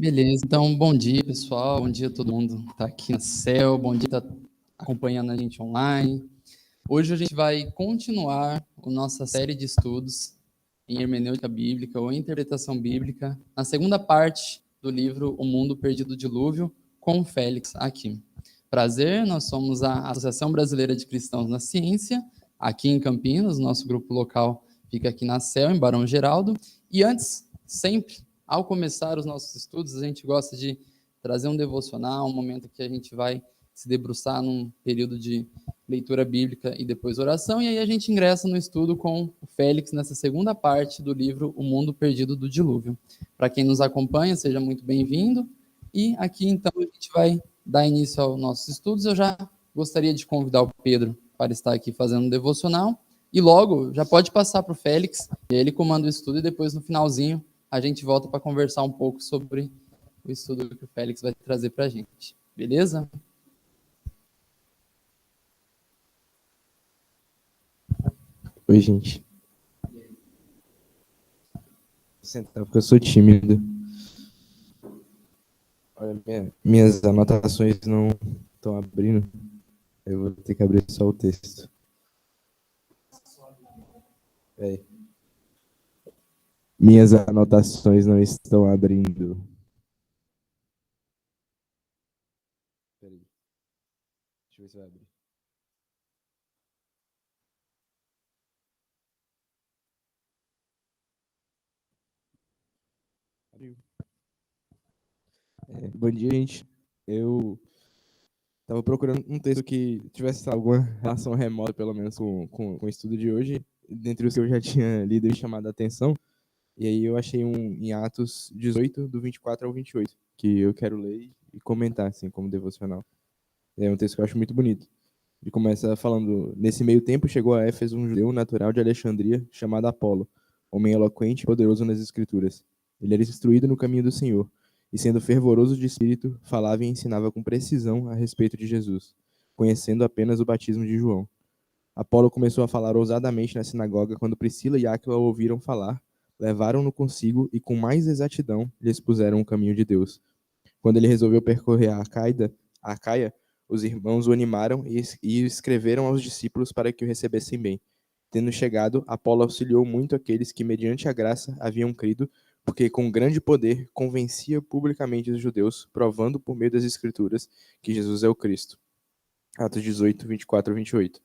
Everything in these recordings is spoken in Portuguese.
Beleza, então bom dia pessoal, bom dia a todo mundo que está aqui na CEL, bom dia que está acompanhando a gente online. Hoje a gente vai continuar a nossa série de estudos em hermenêutica bíblica ou interpretação bíblica, na segunda parte do livro O Mundo Perdido do Dilúvio, com o Félix aqui. Prazer, nós somos a Associação Brasileira de Cristãos na Ciência, aqui em Campinas, nosso grupo local fica aqui na CEL, em Barão Geraldo, e antes, sempre, ao começar os nossos estudos, a gente gosta de trazer um devocional, um momento que a gente vai se debruçar num período de leitura bíblica e depois oração, e aí a gente ingressa no estudo com o Félix nessa segunda parte do livro O Mundo Perdido do Dilúvio. Para quem nos acompanha, seja muito bem-vindo, e aqui então a gente vai dar início aos nossos estudos. Eu já gostaria de convidar o Pedro para estar aqui fazendo um devocional, e logo já pode passar para o Félix, e ele comanda o estudo, e depois no finalzinho a gente volta para conversar um pouco sobre o estudo que o Félix vai trazer para a gente. Beleza? Oi, gente. Vou sentar porque eu sou tímido. Olha, minhas anotações não estão abrindo. Eu vou ter que abrir só o texto. Minhas anotações não estão abrindo. Peraí. Deixa eu ver se vai abrir. Abriu. Bom dia, gente. Eu estava procurando um texto que tivesse alguma relação remota, pelo menos, com o estudo de hoje, dentre os que eu já tinha lido e chamado a atenção. E aí eu achei um em Atos 18, do 24 ao 28, que eu quero ler e comentar, assim, como devocional. É um texto que eu acho muito bonito. Ele começa falando: nesse meio tempo chegou a Éfeso um judeu natural de Alexandria, chamado Apolo, homem eloquente e poderoso nas escrituras. Ele era instruído no caminho do Senhor, e sendo fervoroso de espírito, falava e ensinava com precisão a respeito de Jesus, conhecendo apenas o batismo de João. Apolo começou a falar ousadamente na sinagoga quando Priscila e Áquila o ouviram falar, levaram-no consigo e com mais exatidão lhe expuseram o caminho de Deus. Quando ele resolveu percorrer a Acaia, os irmãos o animaram e escreveram aos discípulos para que o recebessem bem. Tendo chegado, Apolo auxiliou muito aqueles que, mediante a graça, haviam crido, porque com grande poder convencia publicamente os judeus, provando por meio das Escrituras que Jesus é o Cristo. Atos 18, 24 e 28.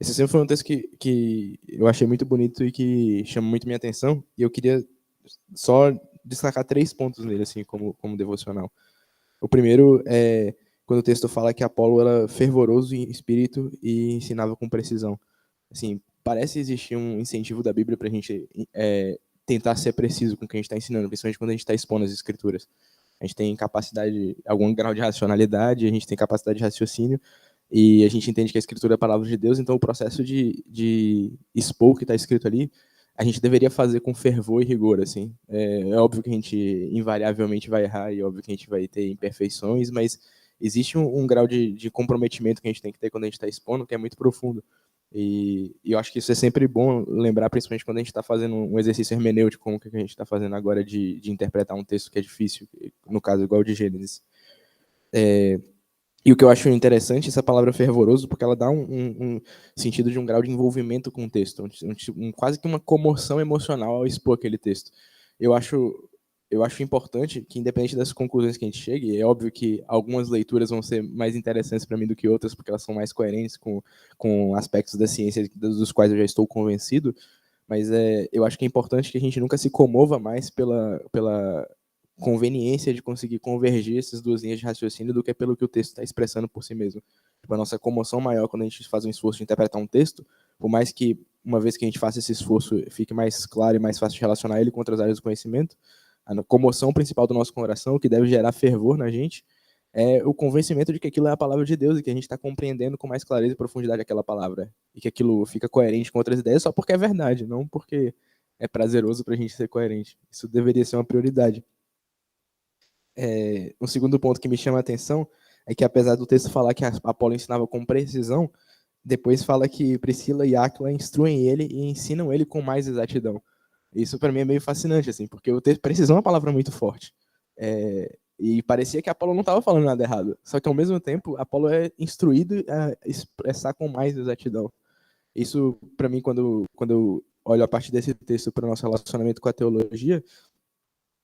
Esse sempre foi um texto que eu achei muito bonito e que chama muito minha atenção, e eu queria só destacar 3 pontos nele, assim, como devocional. O primeiro é quando o texto fala que Apolo era fervoroso em espírito e ensinava com precisão. Assim, parece existir um incentivo da Bíblia para a gente tentar ser preciso com o que a gente está ensinando, principalmente quando a gente está expondo as escrituras. A gente tem capacidade, algum grau de racionalidade, a gente tem capacidade de raciocínio, e a gente entende que a escritura é a palavra de Deus, então o processo de expor o que está escrito ali, a gente deveria fazer com fervor e rigor, assim. É óbvio que a gente invariavelmente vai errar, e é óbvio que a gente vai ter imperfeições, mas existe um grau de comprometimento que a gente tem que ter quando a gente está expondo, que é muito profundo. E eu acho que isso é sempre bom lembrar, principalmente quando a gente está fazendo um exercício hermenêutico, como que a gente está fazendo agora de interpretar um texto que é difícil, no caso igual de Gênesis. E o que eu acho interessante, essa palavra fervoroso, porque ela dá um sentido de um grau de envolvimento com o texto, quase que uma comoção emocional ao expor aquele texto. Eu acho importante que, independente das conclusões que a gente chegue, é óbvio que algumas leituras vão ser mais interessantes para mim do que outras, porque elas são mais coerentes com aspectos da ciência dos quais eu já estou convencido, mas eu acho que é importante que a gente nunca se comova mais pela conveniência de conseguir convergir essas duas linhas de raciocínio do que pelo que o texto está expressando por si mesmo. Tipo, a nossa comoção maior quando a gente faz um esforço de interpretar um texto, por mais que, uma vez que a gente faça esse esforço, fique mais claro e mais fácil de relacionar ele com outras áreas do conhecimento, a comoção principal do nosso coração, o que deve gerar fervor na gente, é o convencimento de que aquilo é a palavra de Deus e que a gente está compreendendo com mais clareza e profundidade aquela palavra. E que aquilo fica coerente com outras ideias só porque é verdade, não porque é prazeroso para a gente ser coerente. Isso deveria ser uma prioridade. Um segundo ponto que me chama a atenção é que, apesar do texto falar que Apolo ensinava com precisão, depois fala que Priscila e Áquila instruem ele e ensinam ele com mais exatidão. Isso para mim é meio fascinante, assim, porque o texto precisão é uma palavra muito forte. E parecia que Apolo não estava falando nada errado. Só que, ao mesmo tempo, Apolo é instruído a expressar com mais exatidão. Isso, para mim, quando eu olho a partir desse texto para o nosso relacionamento com a teologia,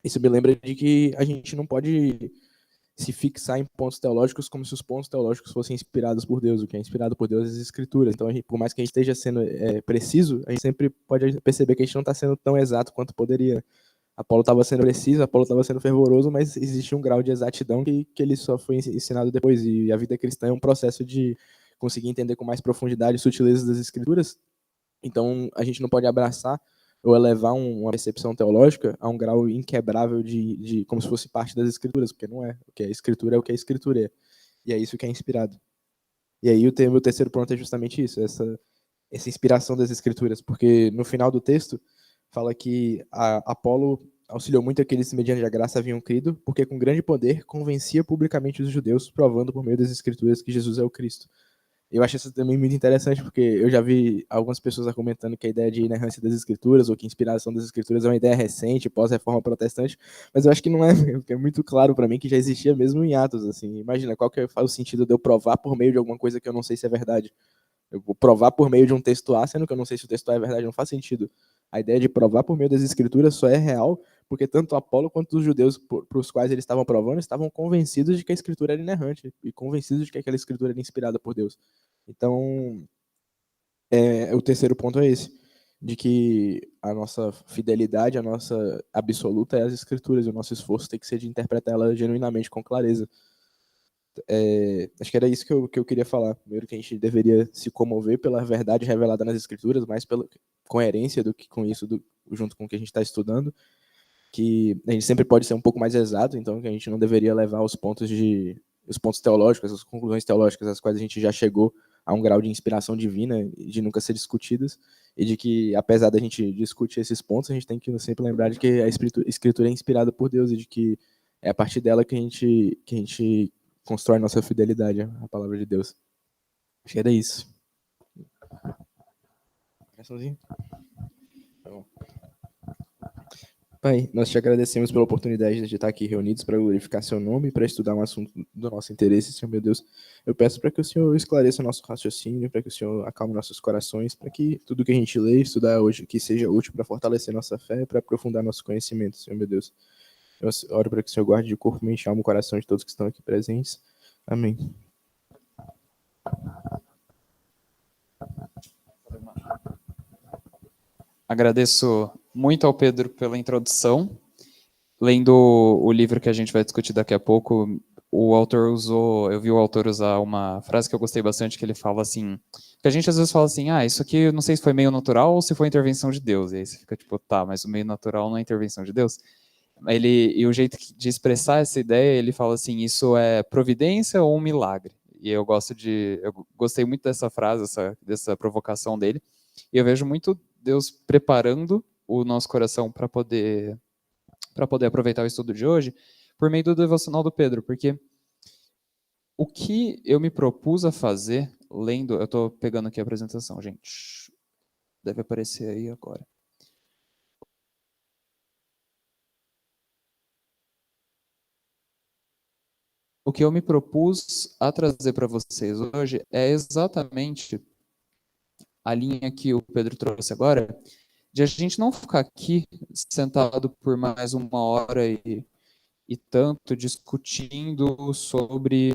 isso me lembra de que a gente não pode se fixar em pontos teológicos como se os pontos teológicos fossem inspirados por Deus. O que é inspirado por Deus é as Escrituras. Então, por mais que a gente esteja sendo preciso, a gente sempre pode perceber que a gente não está sendo tão exato quanto poderia. Apolo estava sendo preciso, Apolo estava sendo fervoroso, mas existe um grau de exatidão que ele só foi ensinado depois. E a vida cristã é um processo de conseguir entender com mais profundidade e sutileza das Escrituras. Então, a gente não pode abraçar ou elevar uma percepção teológica a um grau inquebrável de como se fosse parte das Escrituras, porque não é. O que é Escritura é o que a Escritura é. E é isso que é inspirado. E aí o terceiro ponto é justamente isso, essa inspiração das Escrituras, porque no final do texto fala que Apolo auxiliou muito aqueles que mediante a graça haviam crido, porque com grande poder convencia publicamente os judeus, provando por meio das Escrituras que Jesus é o Cristo. Eu acho isso também muito interessante, porque eu já vi algumas pessoas argumentando que a ideia de inerrância das Escrituras, ou que a inspiração das Escrituras é uma ideia recente, pós-reforma protestante, mas eu acho que não é, porque é muito claro para mim que já existia mesmo em Atos, assim. Imagina, qual que é o sentido de eu provar por meio de alguma coisa que eu não sei se é verdade? Eu vou provar por meio de um texto A, sendo que eu não sei se o texto A é verdade, não faz sentido. A ideia de provar por meio das Escrituras só é real porque tanto Apolo quanto os judeus para os quais eles estavam provando estavam convencidos de que a Escritura era inerrante e convencidos de que aquela Escritura era inspirada por Deus. Então, o terceiro ponto é esse, de que a nossa fidelidade, a nossa absoluta é as Escrituras, e o nosso esforço tem que ser de interpretar ela genuinamente com clareza. Acho que era isso que eu queria falar. Primeiro, que a gente deveria se comover pela verdade revelada nas Escrituras, mais pela coerência do que com isso, junto com o que a gente está estudando, que a gente sempre pode ser um pouco mais exato, então que a gente não deveria levar os pontos teológicos, as conclusões teológicas às quais a gente já chegou a um grau de inspiração divina e de nunca ser discutidas, e de que, apesar da gente discutir esses pontos, a gente tem que sempre lembrar de que a Escritura é inspirada por Deus e de que é a partir dela que a gente constrói nossa fidelidade à palavra de Deus. Acho que era isso. Coraçãozinho? Tá bom. Pai, nós te agradecemos pela oportunidade de estar aqui reunidos para glorificar seu nome e para estudar um assunto do nosso interesse, Senhor meu Deus. Eu peço para que o Senhor esclareça o nosso raciocínio, para que o Senhor acalme nossos corações, para que tudo que a gente lê e estudar hoje aqui seja útil para fortalecer nossa fé e para aprofundar nosso conhecimento, Senhor meu Deus. Eu oro para que o Senhor guarde de corpo, mente, alma e coração de todos que estão aqui presentes. Amém. Agradeço muito ao Pedro pela introdução. Lendo o livro que a gente vai discutir daqui a pouco, eu vi o autor usar uma frase que eu gostei bastante, que ele fala assim, que a gente às vezes fala assim, isso aqui eu não sei se foi meio natural ou se foi intervenção de Deus. E aí você fica tipo, tá, mas o meio natural não é intervenção de Deus? E o jeito de expressar essa ideia, ele fala assim, isso é providência ou um milagre? E eu gostei muito dessa frase, dessa provocação dele. E eu vejo muito Deus preparando o nosso coração para poder aproveitar o estudo de hoje por meio do devocional do Pedro, porque o que eu me propus a fazer lendo, eu estou pegando aqui a apresentação, gente, deve aparecer aí agora. O que eu me propus a trazer para vocês hoje é exatamente a linha que o Pedro trouxe agora, de a gente não ficar aqui sentado por mais uma hora e tanto discutindo sobre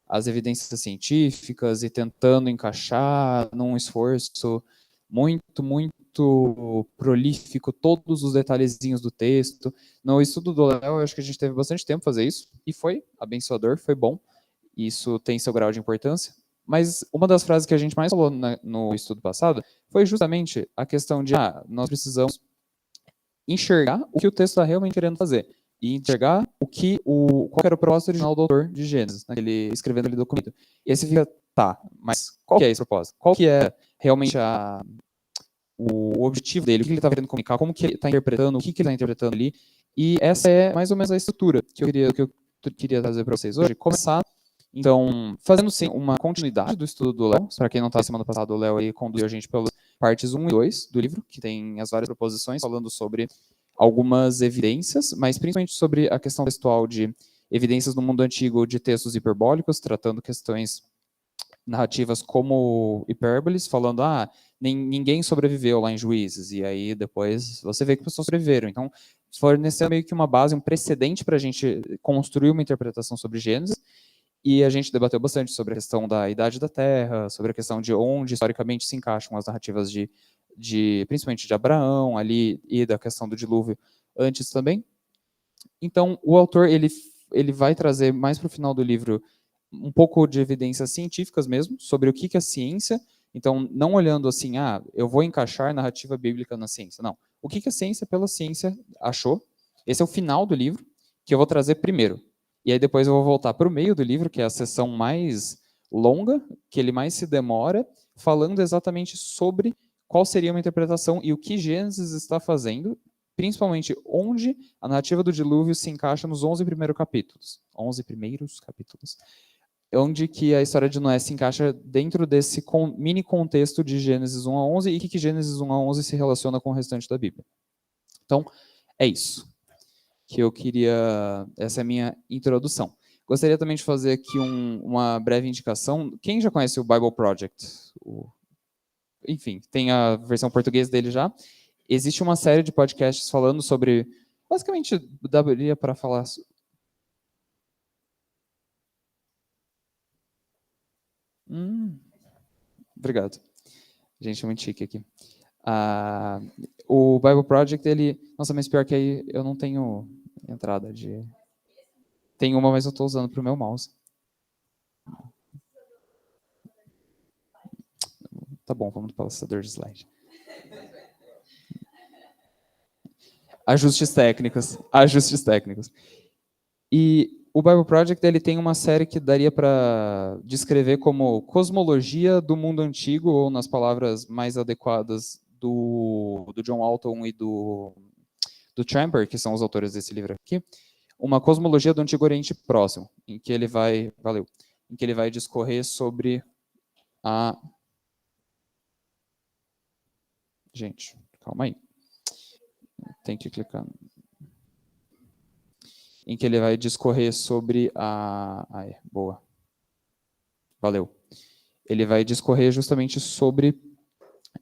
as evidências científicas e tentando encaixar num esforço muito, muito prolífico todos os detalhezinhos do texto. No estudo do Léo, eu acho que a gente teve bastante tempo para fazer isso, e foi abençoador, foi bom. Isso tem seu grau de importância. Mas uma das frases que a gente mais falou no estudo passado foi justamente a questão de nós precisamos enxergar o que o texto está realmente querendo fazer e enxergar qual era o propósito original do autor de Gênesis, ele escrevendo aquele documento. E aí você fica, tá, mas qual que é esse propósito? Qual que é realmente o objetivo dele? O que ele está querendo comunicar? Como que ele está interpretando? O que ele está interpretando ali? E essa é mais ou menos a estrutura que eu queria trazer para vocês hoje. Começar, então, fazendo sim uma continuidade do estudo do Léo. Para quem não está semana passada, o Léo aí conduziu a gente pelas partes 1 e 2 do livro, que tem as várias proposições falando sobre algumas evidências, mas principalmente sobre a questão textual de evidências no mundo antigo de textos hiperbólicos, tratando questões narrativas como hipérboles, falando, ninguém sobreviveu lá em Juízes, e aí depois você vê que pessoas sobreviveram. Então, forneceu meio que uma base, um precedente para a gente construir uma interpretação sobre Gênesis, e a gente debateu bastante sobre a questão da idade da Terra, sobre a questão de onde historicamente se encaixam as narrativas principalmente de Abraão ali, e da questão do dilúvio antes também. Então, o autor ele vai trazer mais para o final do livro um pouco de evidências científicas mesmo, sobre o que é ciência. Então, não olhando assim, eu vou encaixar narrativa bíblica na ciência. Não. O que a ciência pela ciência achou? Esse é o final do livro, que eu vou trazer primeiro. E aí depois eu vou voltar para o meio do livro, que é a seção mais longa, que ele mais se demora, falando exatamente sobre qual seria uma interpretação e o que Gênesis está fazendo, principalmente onde a narrativa do dilúvio se encaixa nos 11 primeiros capítulos. 11 primeiros capítulos. Onde que a história de Noé se encaixa dentro desse mini contexto de Gênesis 1 a 11 e que Gênesis 1 a 11 se relaciona com o restante da Bíblia. Então, é isso que eu queria. Essa é a minha introdução. Gostaria também de fazer aqui uma breve indicação. Quem já conhece o Bible Project? Enfim, tem a versão portuguesa dele já. Existe uma série de podcasts falando sobre. Basicamente, daria para falar. Obrigado. Gente, é muito chique aqui. O Bible Project, ele... Nossa, mas pior que aí eu não tenho entrada de... Tem uma, mas eu estou usando para o meu mouse. Tá bom, vamos para o passador de slide. Ajustes técnicos. Ajustes técnicos. E o Bible Project ele tem uma série que daria para descrever como cosmologia do mundo antigo, ou nas palavras mais adequadas do John Walton e do Tramper, que são os autores desse livro aqui, uma cosmologia do Antigo Oriente Próximo, em que ele vai discorrer sobre a... Gente, calma aí. Tem que clicar. Em que ele vai discorrer sobre a... boa. Valeu. Ele vai discorrer justamente sobre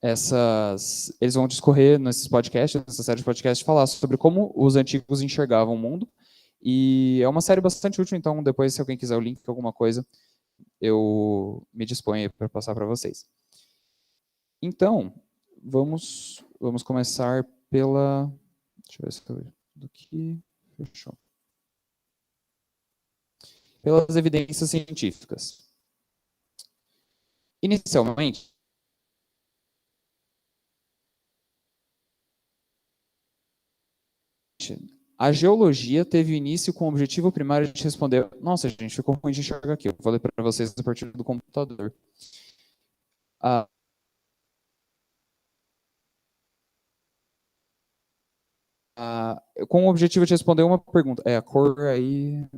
essas... Eles vão discorrer nesses podcasts, nessa série de podcasts, falar sobre como os antigos enxergavam o mundo. E é uma série bastante útil, então depois, se alguém quiser o link para alguma coisa, eu me disponho para passar para vocês. Então, vamos começar pela... Deixa eu ver se eu... do que... Fechou. Pelas evidências científicas. Inicialmente, a geologia teve início com o objetivo primário de responder... Nossa, gente, ficou ruim de enxergar aqui. Eu vou ler para vocês a partir do computador. Com o objetivo de responder uma pergunta. A cor aí...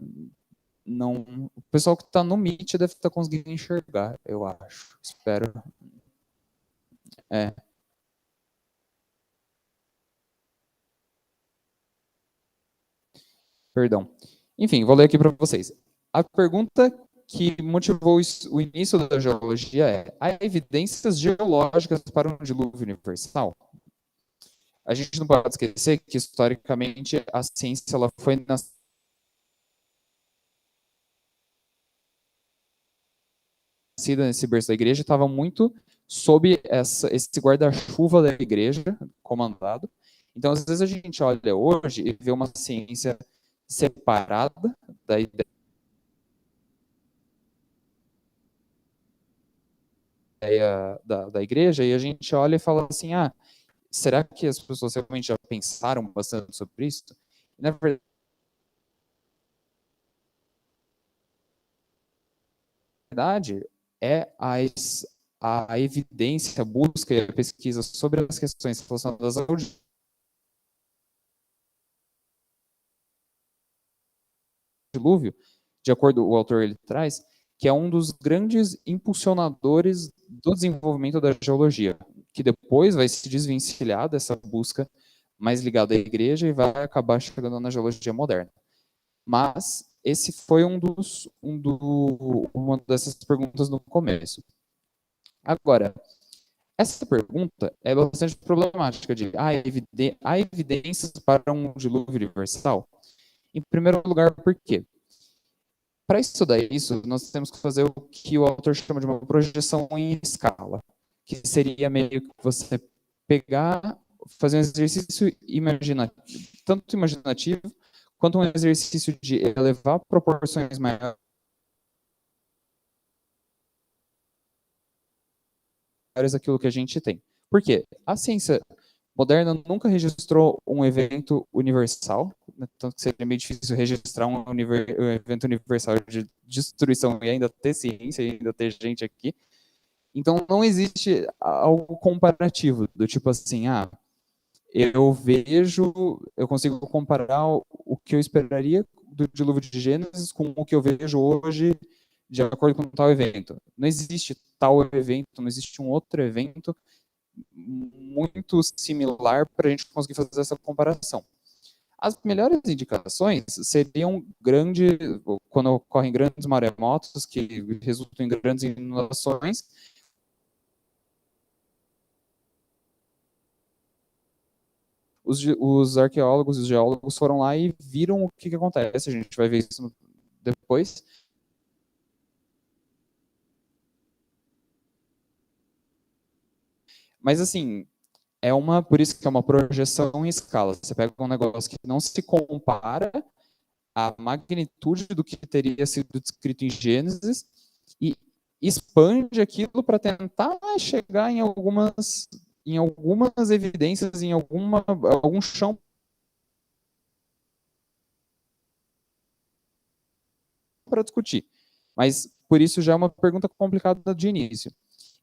Não, o pessoal que está no Meet deve estar conseguindo enxergar, eu acho. Espero. Perdão. Enfim, vou ler aqui para vocês. A pergunta que motivou o início da geologia é: há evidências geológicas para um dilúvio universal? A gente não pode esquecer que, historicamente, a ciência ela foi nascida nesse berço da igreja, estava muito sob esse guarda-chuva da igreja comandado. Então, às vezes a gente olha hoje e vê uma ciência separada da ideia da igreja, e a gente olha e fala assim, será que as pessoas realmente já pensaram bastante sobre isso? E, na verdade, é a evidência, a busca e a pesquisa sobre as questões relacionadas ao dilúvio, de acordo com o autor ele traz, que é um dos grandes impulsionadores do desenvolvimento da geologia, que depois vai se desvencilhar dessa busca mais ligado à igreja e vai acabar chegando na geologia moderna. Mas esse foi uma dessas perguntas no começo. Agora, essa pergunta é bastante problemática de há evidências para um dilúvio universal? Em primeiro lugar, por quê? Para estudar isso, nós temos que fazer o que o autor chama de uma projeção em escala, que seria meio que você pegar, fazer um exercício imaginativo, tanto imaginativo, quanto um exercício de elevar proporções maiores aquilo que a gente tem. Por quê? A ciência moderna nunca registrou um evento universal, né, tanto que seria meio difícil registrar um evento universal de destruição e ainda ter ciência, e ainda ter gente aqui. Então não existe algo comparativo, do tipo assim, eu consigo comparar o que eu esperaria do dilúvio de Gênesis com o que eu vejo hoje de acordo com tal evento. Não existe tal evento, não existe um outro evento muito similar para a gente conseguir fazer essa comparação. As melhores indicações seriam quando ocorrem grandes maremotos que resultam em grandes inundações. Os arqueólogos e os geólogos foram lá e viram o que acontece. A gente vai ver isso depois. Mas, assim, por isso que é uma projeção em escala. Você pega um negócio que não se compara à magnitude do que teria sido descrito em Gênesis e expande aquilo para tentar chegar em algumas evidências, em algum chão para discutir. Mas, por isso, já é uma pergunta complicada de início.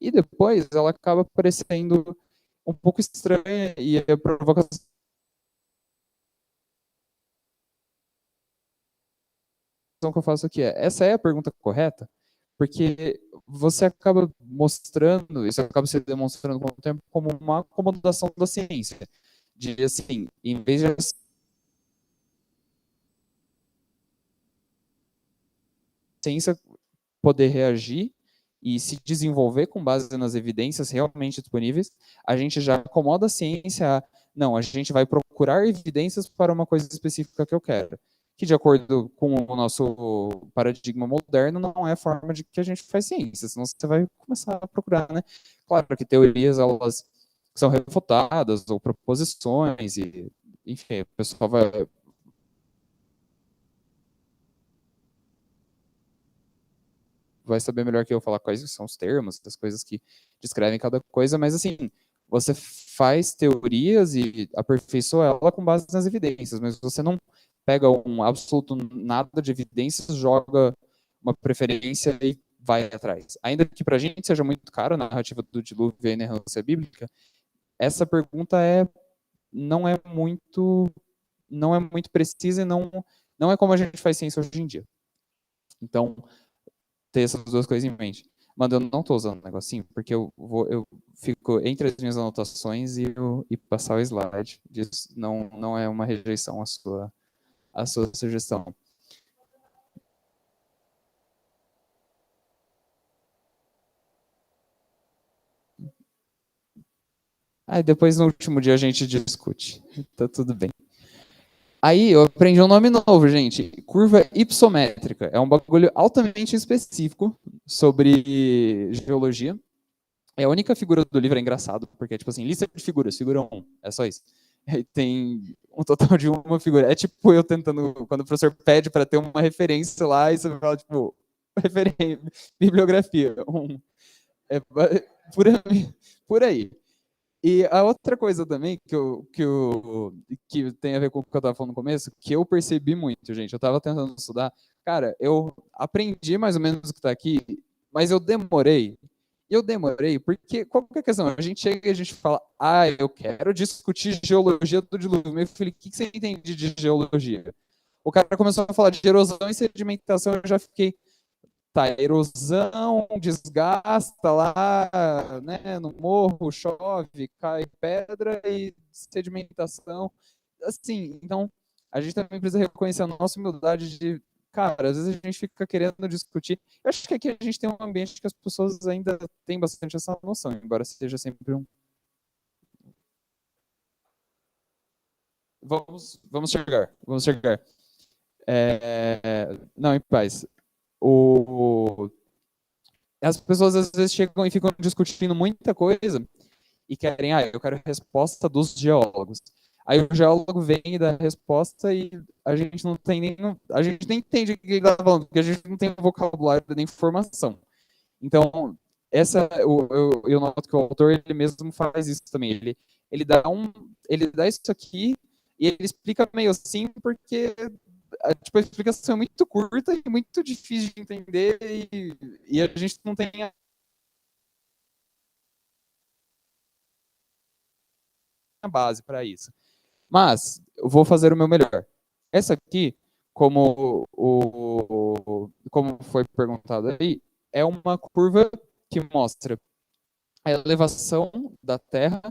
E depois ela acaba parecendo um pouco estranha e a provocação que eu faço aqui essa é a pergunta correta? Porque você acaba mostrando, isso acaba se demonstrando com o tempo como uma acomodação da ciência. De assim, em vez de a ciência poder reagir e se desenvolver com base nas evidências realmente disponíveis, a gente já acomoda a ciência não, a gente vai procurar evidências para uma coisa específica que eu quero. Que, de acordo com o nosso paradigma moderno, não é a forma de que a gente faz ciência, senão você vai começar a procurar, né? Claro que teorias, elas são refutadas, ou proposições, e, enfim, o pessoal vai saber melhor que eu falar quais são os termos, as coisas que descrevem cada coisa, mas, assim, você faz teorias e aperfeiçoa ela com base nas evidências, mas você não pega um absoluto nada de evidências, joga uma preferência e vai atrás. Ainda que para a gente seja muito caro a narrativa do dilúvio e a inerrância bíblica, essa pergunta não é muito precisa e não é como a gente faz ciência hoje em dia. Então, ter essas duas coisas em mente. Mano, eu não estou usando um negocinho, porque eu fico entre as minhas anotações e passar o slide. Disso não é uma rejeição à sua sugestão. Aí depois no último dia a gente discute. Tá tudo bem. Aí eu aprendi um nome novo, gente. Curva ipsométrica. É um bagulho altamente específico sobre geologia. É a única figura do livro, é engraçado, porque é tipo assim, lista de figuras, figura 1, é só isso. Aí tem um total de uma figura. É tipo eu tentando, quando o professor pede para ter uma referência lá, e você fala, tipo, bibliografia. É por aí. E a outra coisa também que tem a ver com o que eu estava falando no começo, que eu percebi muito, gente, eu estava tentando estudar, cara, eu aprendi mais ou menos o que está aqui, mas eu demorei, porque qual que é a questão? A gente chega e a gente fala, eu quero discutir geologia do dilúvio. Meu filho, o que você entende de geologia? O cara começou a falar de erosão e sedimentação, eu já fiquei, tá, erosão, desgasta lá, né, no morro, chove, cai pedra e sedimentação. Assim, então, a gente também precisa reconhecer a nossa humildade de, cara, às vezes a gente fica querendo discutir. Eu acho que aqui a gente tem um ambiente que as pessoas ainda têm bastante essa noção, embora seja sempre um. Vamos chegar, vamos chegar. Não, em paz. As pessoas às vezes chegam e ficam discutindo muita coisa e querem, eu quero a resposta dos geólogos. Aí o geólogo vem e dá a resposta e a gente não tem nem, a gente nem entende o que ele está falando, porque a gente não tem vocabulário nem informação. Então, eu noto que o autor ele mesmo faz isso também. Ele dá isso aqui e ele explica meio assim porque tipo, a explicação é muito curta e muito difícil de entender e a gente não tem a base para isso. Mas eu vou fazer o meu melhor. Essa aqui, como foi perguntado aí, é uma curva que mostra a elevação da Terra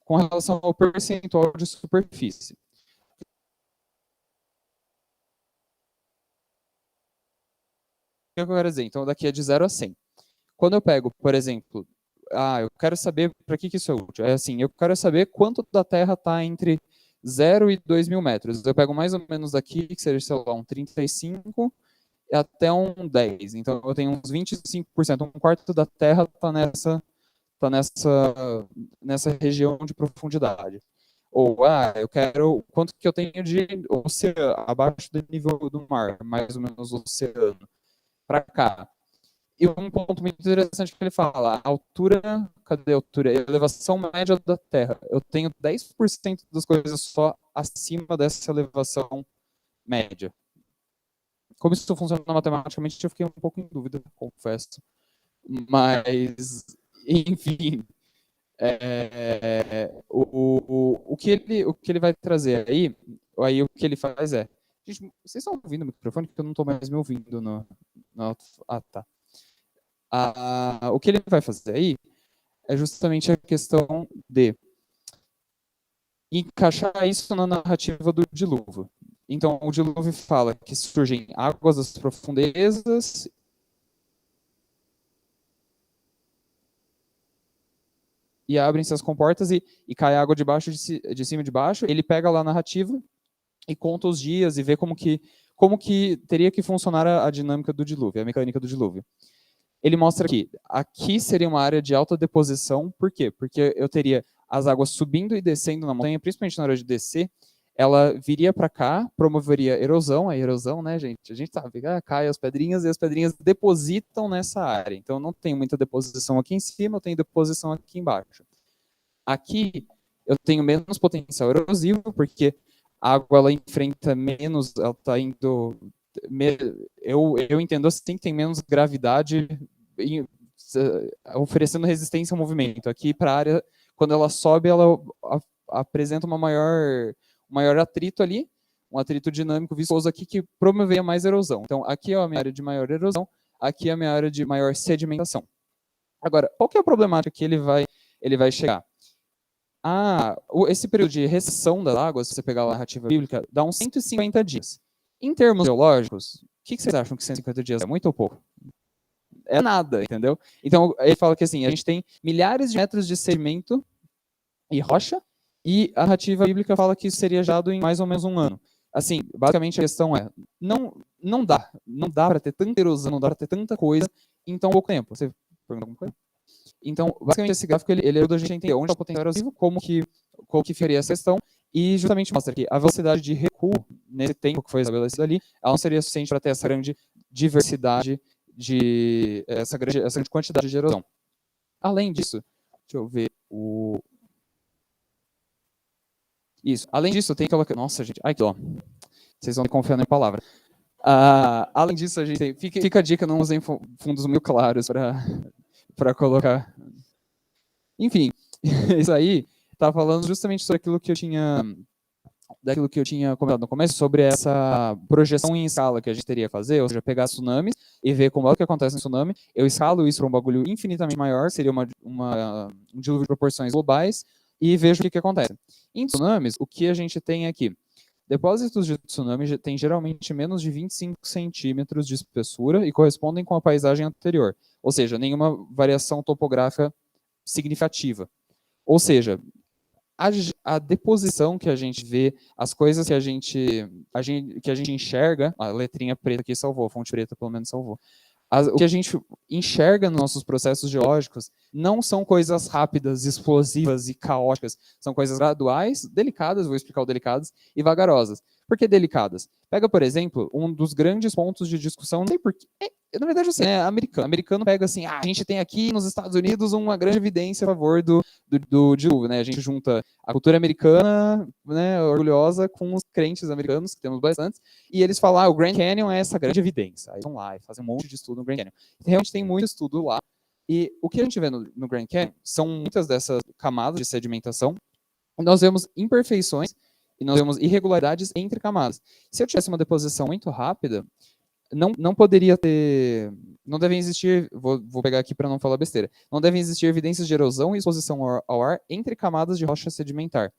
com relação ao percentual de superfície. O que eu quero dizer? Então, daqui é de 0 a 100. Quando eu pego, por exemplo, eu quero saber para que isso é útil. É assim, eu quero saber quanto da Terra está entre 0 e 2 mil metros. Eu pego mais ou menos daqui, que seja, sei lá, um 35 até um 10. Então, eu tenho uns 25%, um quarto da Terra está nessa região de profundidade. Ou, eu quero quanto que eu tenho de oceano, abaixo do nível do mar, mais ou menos o oceano, para cá. E um ponto muito interessante que ele fala, a altura, cadê a altura? A elevação média da Terra. Eu tenho 10% das coisas só acima dessa elevação média. Como isso funciona matematicamente, eu fiquei um pouco em dúvida, confesso. Mas, enfim, o que ele vai trazer aí o que ele faz é... Gente, vocês estão ouvindo o microfone? Porque eu não estou mais me ouvindo no... tá. O que ele vai fazer aí é justamente a questão de encaixar isso na narrativa do dilúvio. Então, o dilúvio fala que surgem águas das profundezas e abrem-se as comportas e cai água de cima e de baixo. Ele pega lá a narrativa e conta os dias e vê como que teria que funcionar a dinâmica do dilúvio, a mecânica do dilúvio. Ele mostra que aqui seria uma área de alta deposição. Por quê? Porque eu teria as águas subindo e descendo na montanha, principalmente na hora de descer, ela viria para cá, promoveria erosão, a erosão, né, gente? A gente sabe, cai as pedrinhas e as pedrinhas depositam nessa área. Então, não tem muita deposição aqui em cima, eu tenho deposição aqui embaixo. Aqui, eu tenho menos potencial erosivo, porque a água, ela enfrenta menos, ela está indo... Eu entendo assim que tem menos gravidade oferecendo resistência ao movimento. Aqui para a área, quando ela sobe, ela apresenta um maior atrito ali, um atrito dinâmico viscoso aqui que promoveria mais erosão. Então aqui é a minha área de maior erosão, aqui é a minha área de maior sedimentação. Agora, qual que é a problemática que ele vai chegar? Esse período de recessão das águas, se você pegar a narrativa bíblica, dá uns 150 dias. Em termos geológicos, o que vocês acham que 150 dias é muito ou pouco? É nada, entendeu? Então, ele fala que assim, a gente tem milhares de metros de sedimento e rocha, e a narrativa bíblica fala que isso seria gerado em mais ou menos um ano. Assim, basicamente a questão é, não dá para ter tanta erosão, não dá para ter tanta coisa em tão pouco tempo. Você perguntou alguma coisa? Então, basicamente esse gráfico, ele ajuda a gente a entender onde está o potencial erosivo, como que ficaria essa questão, e justamente mostra que a velocidade de recuo nesse tempo que foi estabelecido ali, ela não seria suficiente para ter essa grande diversidade, essa grande quantidade de erosão. Além disso, deixa eu ver Isso. Além disso, tem aquela... Nossa, gente, ai que dó. Vocês vão confiar na minha palavra. Além disso, a gente tem... Fica a dica, não usem fundos muito claros para colocar. Enfim, isso aí está falando justamente sobre aquilo que eu tinha daquilo que eu tinha comentado no começo, sobre essa projeção em escala que a gente teria que fazer, ou seja, pegar tsunamis e ver como é o que acontece no tsunami, eu escalo isso para um bagulho infinitamente maior, seria um dilúvio de proporções globais, e vejo o que acontece. Em tsunamis, o que a gente tem aqui? Depósitos de tsunami têm geralmente menos de 25 centímetros de espessura e correspondem com a paisagem anterior, ou seja, nenhuma variação topográfica significativa. Ou seja, a deposição que a gente vê, as coisas que a gente enxerga, a letrinha preta aqui salvou, a fonte preta pelo menos salvou. O que a gente enxerga nos nossos processos geológicos não são coisas rápidas, explosivas e caóticas. São coisas graduais, delicadas, vou explicar o delicadas, e vagarosas. Por que delicadas? Pega, por exemplo, um dos grandes pontos de discussão, não sei porquê, na verdade, assim, é americano. O americano pega assim, a gente tem aqui nos Estados Unidos uma grande evidência a favor do dilúvio, né? A gente junta a cultura americana, né, orgulhosa, com os crentes americanos, que temos bastantes, e eles falam, o Grand Canyon é essa grande evidência. Aí vão lá e fazem um monte de estudo no Grand Canyon. Realmente tem muito estudo lá, e o que a gente vê no Grand Canyon são muitas dessas camadas de sedimentação, e nós vemos imperfeições, e nós vemos irregularidades entre camadas. Se eu tivesse uma deposição muito rápida, não poderia ter, não devem existir, vou pegar aqui para não falar besteira, não devem existir evidências de erosão e exposição ao ar entre camadas de rocha sedimentar.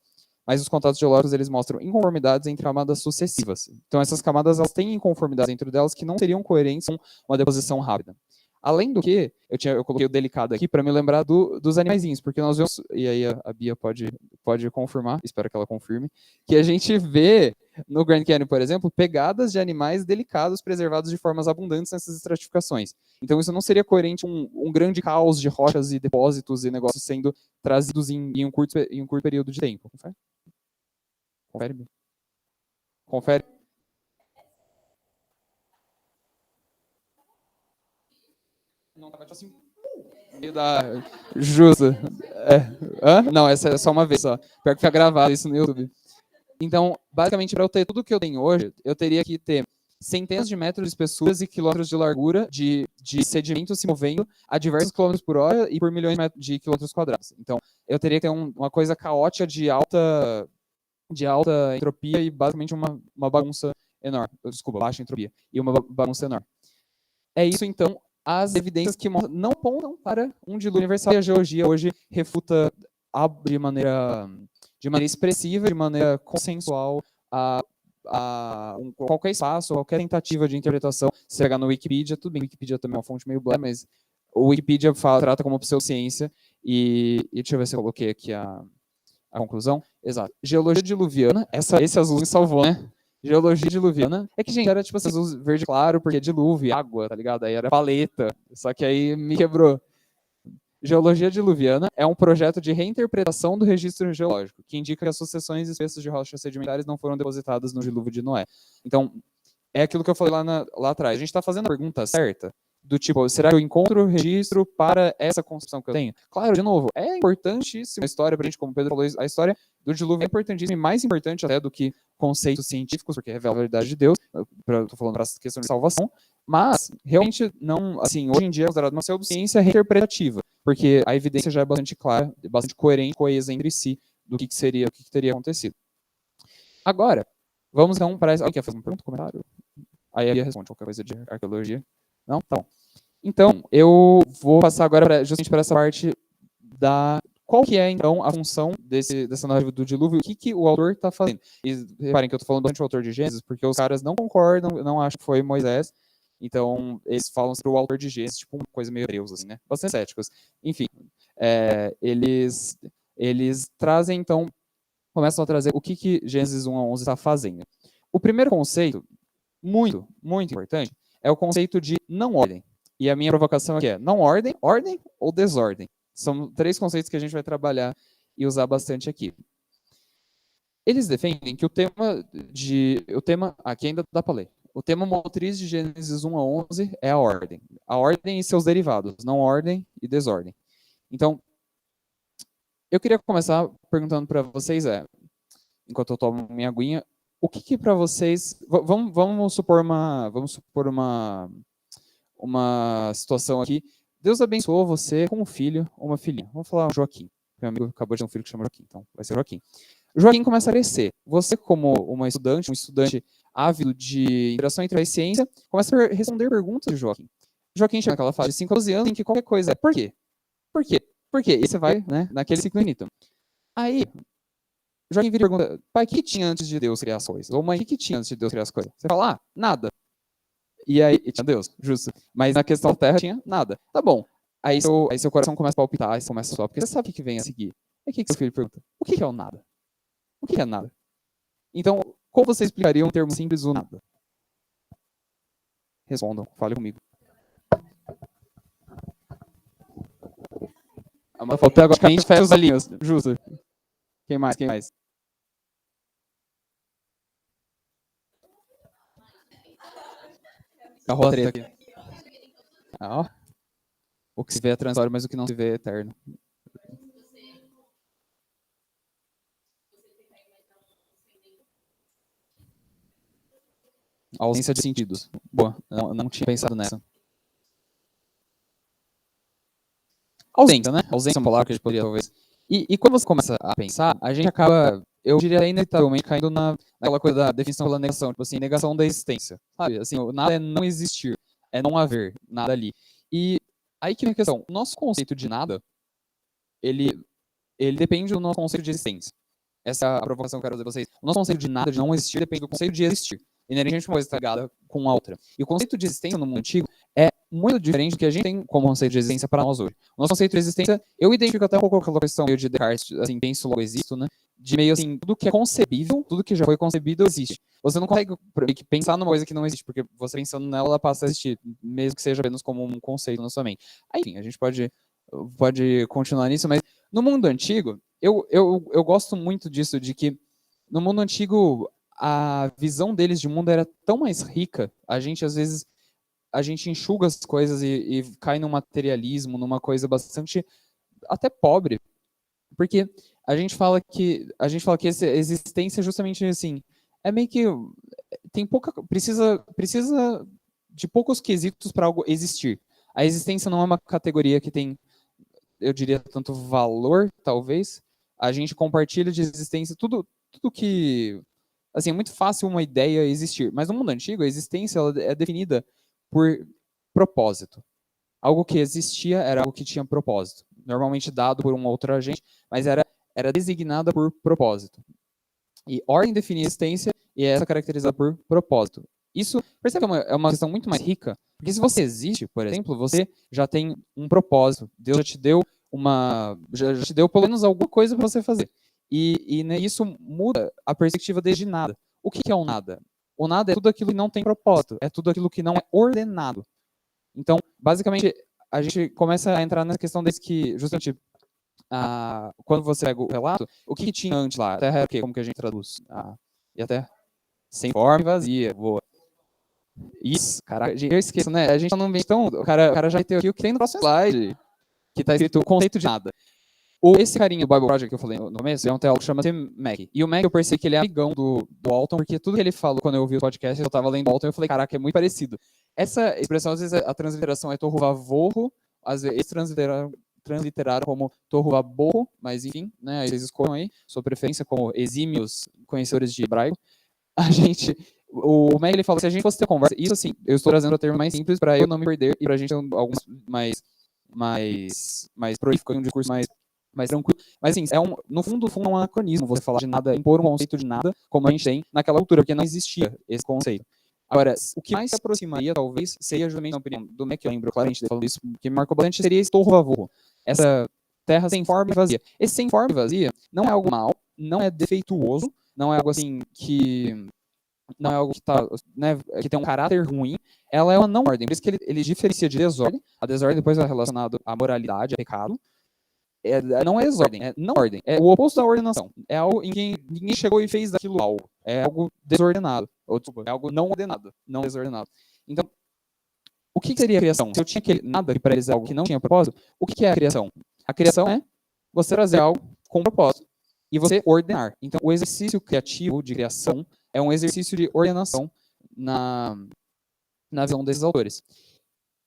Mas os contatos geológicos, eles mostram inconformidades entre camadas sucessivas. Então, essas camadas, elas têm inconformidades entre delas que não seriam coerentes com uma deposição rápida. Além do que, eu coloquei o delicado aqui para me lembrar dos animaizinhos, porque nós vemos, e aí a Bia pode confirmar, espero que ela confirme, que a gente vê no Grand Canyon, por exemplo, pegadas de animais delicados preservados de formas abundantes nessas estratificações. Então isso não seria coerente um grande caos de rochas e depósitos e negócios sendo trazidos em um curto período de tempo. Confere? Confere, Bia? Confere? Não, tava tipo assim. Justo. Não, essa é só uma vez só. Pior que fica gravado isso no YouTube. Então, basicamente, para eu ter tudo o que eu tenho hoje, eu teria que ter centenas de metros de espessuras e quilômetros de largura de sedimento se movendo a diversos quilômetros por hora e por milhões de quilômetros quadrados. Então, eu teria que ter uma coisa caótica de alta entropia e basicamente uma bagunça enorme. Desculpa, baixa entropia. E uma bagunça enorme. É isso, então, as evidências que não apontam para um dilúvio universal. E a geologia hoje refuta de maneira expressiva, de maneira consensual, qualquer espaço, qualquer tentativa de interpretação. Se pegar no Wikipedia, tudo bem, o Wikipedia também é uma fonte meio blá, mas o Wikipedia trata como pseudociência, e deixa eu ver se eu coloquei aqui a conclusão. Exato. Geologia diluviana, esse azul me salvou, né? Geologia diluviana. É que, gente, era tipo assim, azul verde claro, porque dilúvio, água, tá ligado? Aí era paleta, só que aí me quebrou. Geologia diluviana é um projeto de reinterpretação do registro geológico, que indica que as sucessões espessas de rochas sedimentares não foram depositadas no dilúvio de Noé. Então, é aquilo que eu falei lá atrás. A gente está fazendo a pergunta certa, do tipo, será que eu encontro o registro para essa concepção que eu tenho? Claro, de novo, é importantíssima a história para a gente, como o Pedro falou, a história do dilúvio é importantíssima e mais importante até do que conceitos científicos, porque revela a verdade de Deus, estou falando para essa questão de salvação, mas realmente não, assim, hoje em dia é considerado uma pseudociência reinterpretativa, porque a evidência já é bastante clara, bastante coerente, coesa entre si do que teria acontecido. Agora, vamos então para... Alguém quer fazer uma pergunta, comentário? Aí a Bia responde qualquer coisa de arqueologia. Não? Tá bom. Então, eu vou passar agora justamente para essa parte da... Qual que é, então, a função dessa narrativa do dilúvio? O que o autor está fazendo? E reparem que eu estou falando bastante do autor de Gênesis, porque os caras não concordam, não acham que foi Moisés. Então, eles falam sobre o autor de Gênesis, tipo uma coisa meio hebreus, assim, né? Bastante céticos. Enfim, eles trazem, então, começam a trazer o que Gênesis 1 a 11 está fazendo. O primeiro conceito, muito, muito importante, é o conceito de não ordem. E a minha provocação aqui é não ordem, ordem ou desordem. São 3 conceitos que a gente vai trabalhar e usar bastante aqui. Eles defendem que o tema aqui ainda dá para ler. O tema motriz de Gênesis 1 a 11 é a ordem. A ordem e seus derivados, não ordem e desordem. Então, eu queria começar perguntando para vocês, enquanto eu tomo minha aguinha, o que para vocês... Vamos supor uma situação aqui. Deus abençoou você com um filho ou uma filhinha. Vamos falar Joaquim. Meu amigo acabou de ter um filho que chama Joaquim, então vai ser Joaquim. Joaquim começa a crescer. Você, como um estudante ávido de interação entre a ciência, começa a responder perguntas de Joaquim. Joaquim chega naquela fase de 5 a 12 anos em que qualquer coisa é por quê? Por quê? Por quê? E você vai, né, naquele ciclo infinito. Aí, Joaquim vira e pergunta, pai, o que tinha antes de Deus criar as coisas? Ou mãe, o que tinha antes de Deus criar as coisas? Você fala, nada. E aí, tinha Deus, justo. Mas na questão da terra tinha nada. Tá bom. Aí seu coração começa a palpitar, aí você começa a suar, porque você sabe o que vem a seguir. Aí o que seu filho pergunta? O que é o nada? O que é nada? Então, como você explicaria um termo simples, o nada? Respondam, fale comigo. Faltou agora que a gente fecha os olhinhos, justo. Quem mais? A roda treta aqui. Ó. O que se vê é transitório, mas o que não se vê é eterno. A ausência de sentidos. Boa, não tinha pensado nessa. Ausência, né? Ausência é uma palavra que a gente poderia, talvez. E quando você começa a pensar, a gente acaba, eu diria, inevitavelmente caindo naquela coisa da definição pela negação. Tipo assim, negação da existência. Sabe? Assim, o nada é não existir. É não haver nada ali. E aí que vem a questão. O nosso conceito de nada, ele depende do nosso conceito de existência. Essa é a provocação que eu quero dizer pra vocês. O nosso conceito de nada, de não existir, depende do conceito de existir. Inerentemente uma coisa está ligada com a outra. E o conceito de existência no mundo antigo é muito diferente do que a gente tem como conceito de existência para nós hoje. O nosso conceito de existência, eu identifico até um pouco aquela questão meio de Descartes, assim, penso, logo existo, né? De meio assim, tudo que é concebível, tudo que já foi concebido existe. Você não consegue pensar numa coisa que não existe, porque você pensando nela, ela passa a existir, mesmo que seja apenas como um conceito na sua mente. Aí, enfim, a gente pode continuar nisso, mas no mundo antigo, eu gosto muito disso, de que no mundo antigo a visão deles de mundo era tão mais rica, a gente às vezes enxuga as coisas e cai num materialismo, numa coisa bastante até pobre, porque a gente fala que essa existência é justamente assim, é meio que tem precisa de poucos quesitos para algo existir. A existência não é uma categoria que tem, eu diria, tanto valor, talvez. A gente compartilha de existência tudo que, assim, é muito fácil uma ideia existir. Mas no mundo antigo, a existência ela é definida por propósito. Algo que existia era algo que tinha propósito. Normalmente dado por um outro agente, mas era designada por propósito. E ordem define a existência e é essa caracterizada por propósito. Isso, percebe que é uma questão muito mais rica, porque se você existe, por exemplo, você já tem um propósito. Deus já te deu já te deu pelo menos alguma coisa para você fazer. E né, isso muda a perspectiva desde nada. O que é o nada? O nada é tudo aquilo que não tem propósito, é tudo aquilo que não é ordenado. Então, basicamente, a gente começa a entrar nessa questão desse que, justamente, quando você pega o relato, o que tinha antes lá? A terra é o quê? Como que a gente traduz? E a terra? Sem forma e vazia. Boa. Isso, cara, eu esqueço, né? A gente tá num ambiente tão... O cara já tem aqui o que tem no próximo slide, que tá escrito o conceito de nada. Esse carinha do Bible Project que eu falei no começo é um teólogo que chama Mac. E o Mac eu percebi que ele é amigão do Walton, porque tudo que ele falou quando eu ouvi o podcast, eu tava lendo o Walton e eu falei, caraca, é muito parecido. Essa expressão, às vezes, a transliteração é tohu vavohu, às vezes transliteraram como tohu vabohu, mas enfim, né, vocês escolham aí, sua preferência como exímios conhecedores de hebraico. O Mac, ele fala, se a gente fosse ter conversa, isso assim, eu estou trazendo o termo mais simples para eu não me perder e pra gente ter alguns mais prolífico, um discurso mais tranquilo. Mas assim, no fundo é um anacronismo você falar de nada, impor um conceito de nada, como a gente tem naquela cultura, porque não existia esse conceito. Agora, o que mais se aproximaria, talvez, seria justamente, na opinião do Mac, eu lembro claramente dele falando isso, que me marcou bastante, seria esse tohu vavohu, essa terra sem forma e vazia. Esse sem forma e vazia não é algo mal, não é defeituoso, não é algo assim que... não é algo que, né, que tem um caráter ruim, ela é uma não ordem. Por isso que ele diferencia de desordem. A desordem depois é relacionada à moralidade, a pecado. Não é desordem, é não ordem. É o oposto da ordenação. É algo em que ninguém chegou e fez daquilo algo. É algo desordenado. Ou, desculpa, é algo não ordenado, não desordenado. Então, o que seria a criação? Se eu tinha nada para eles algo que não tinha propósito, o que é a criação? A criação é você trazer algo com propósito e você ordenar. Então, o exercício criativo de criação é um exercício de ordenação na visão desses autores.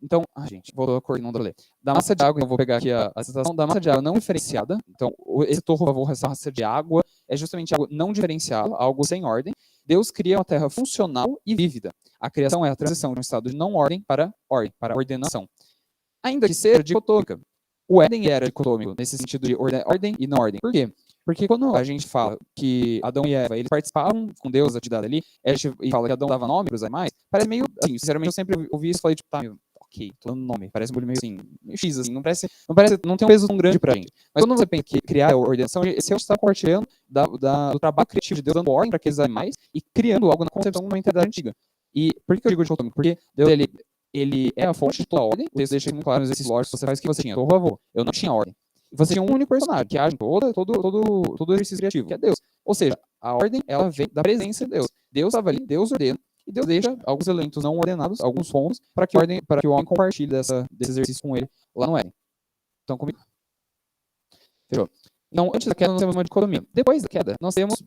Então, gente, vou não ler. Da massa de água, eu vou pegar aqui a citação da massa de água não diferenciada. Então, esse torro, essa massa de água, é justamente algo não diferenciado, algo sem ordem. Deus cria uma terra funcional e vívida. A criação é a transição de um estado de não ordem para ordenação. Ainda que seja dicotômica. O Éden era dicotômico, nesse sentido de ordem e não ordem. Por quê? Porque quando a gente fala que Adão e Eva, eles participavam com Deus, a atividade ali, e fala que Adão dava nome para os animais, parece meio, assim, sinceramente, eu sempre ouvi isso e falei, tipo, tá, ok, tô dando nome, parece um bagulho meio assim, meio X, assim, não tem um peso tão grande pra gente. Mas quando você pensa que criar a ordenação, esse é o que está compartilhando do trabalho criativo de Deus, dando ordem para aqueles animais e criando algo na concepção de uma mentalidade antiga. E por que eu digo dicotômico? Porque Deus, ele é a fonte de toda a ordem. Deus deixa muito claro nos exercícios lógicos, você faz o que você tinha. Torro avô, eu não tinha ordem. Você tinha um único personagem que age em todo exercício criativo, que é Deus. Ou seja, a ordem, ela vem da presença de Deus. Deus estava ali, Deus ordena, e Deus deixa alguns elementos não ordenados, alguns fomos, para que o homem compartilhe desse exercício com ele lá no Éden. Então, comigo? Fechou. Então, antes da queda, nós temos uma dicotomia. Depois da queda, nós temos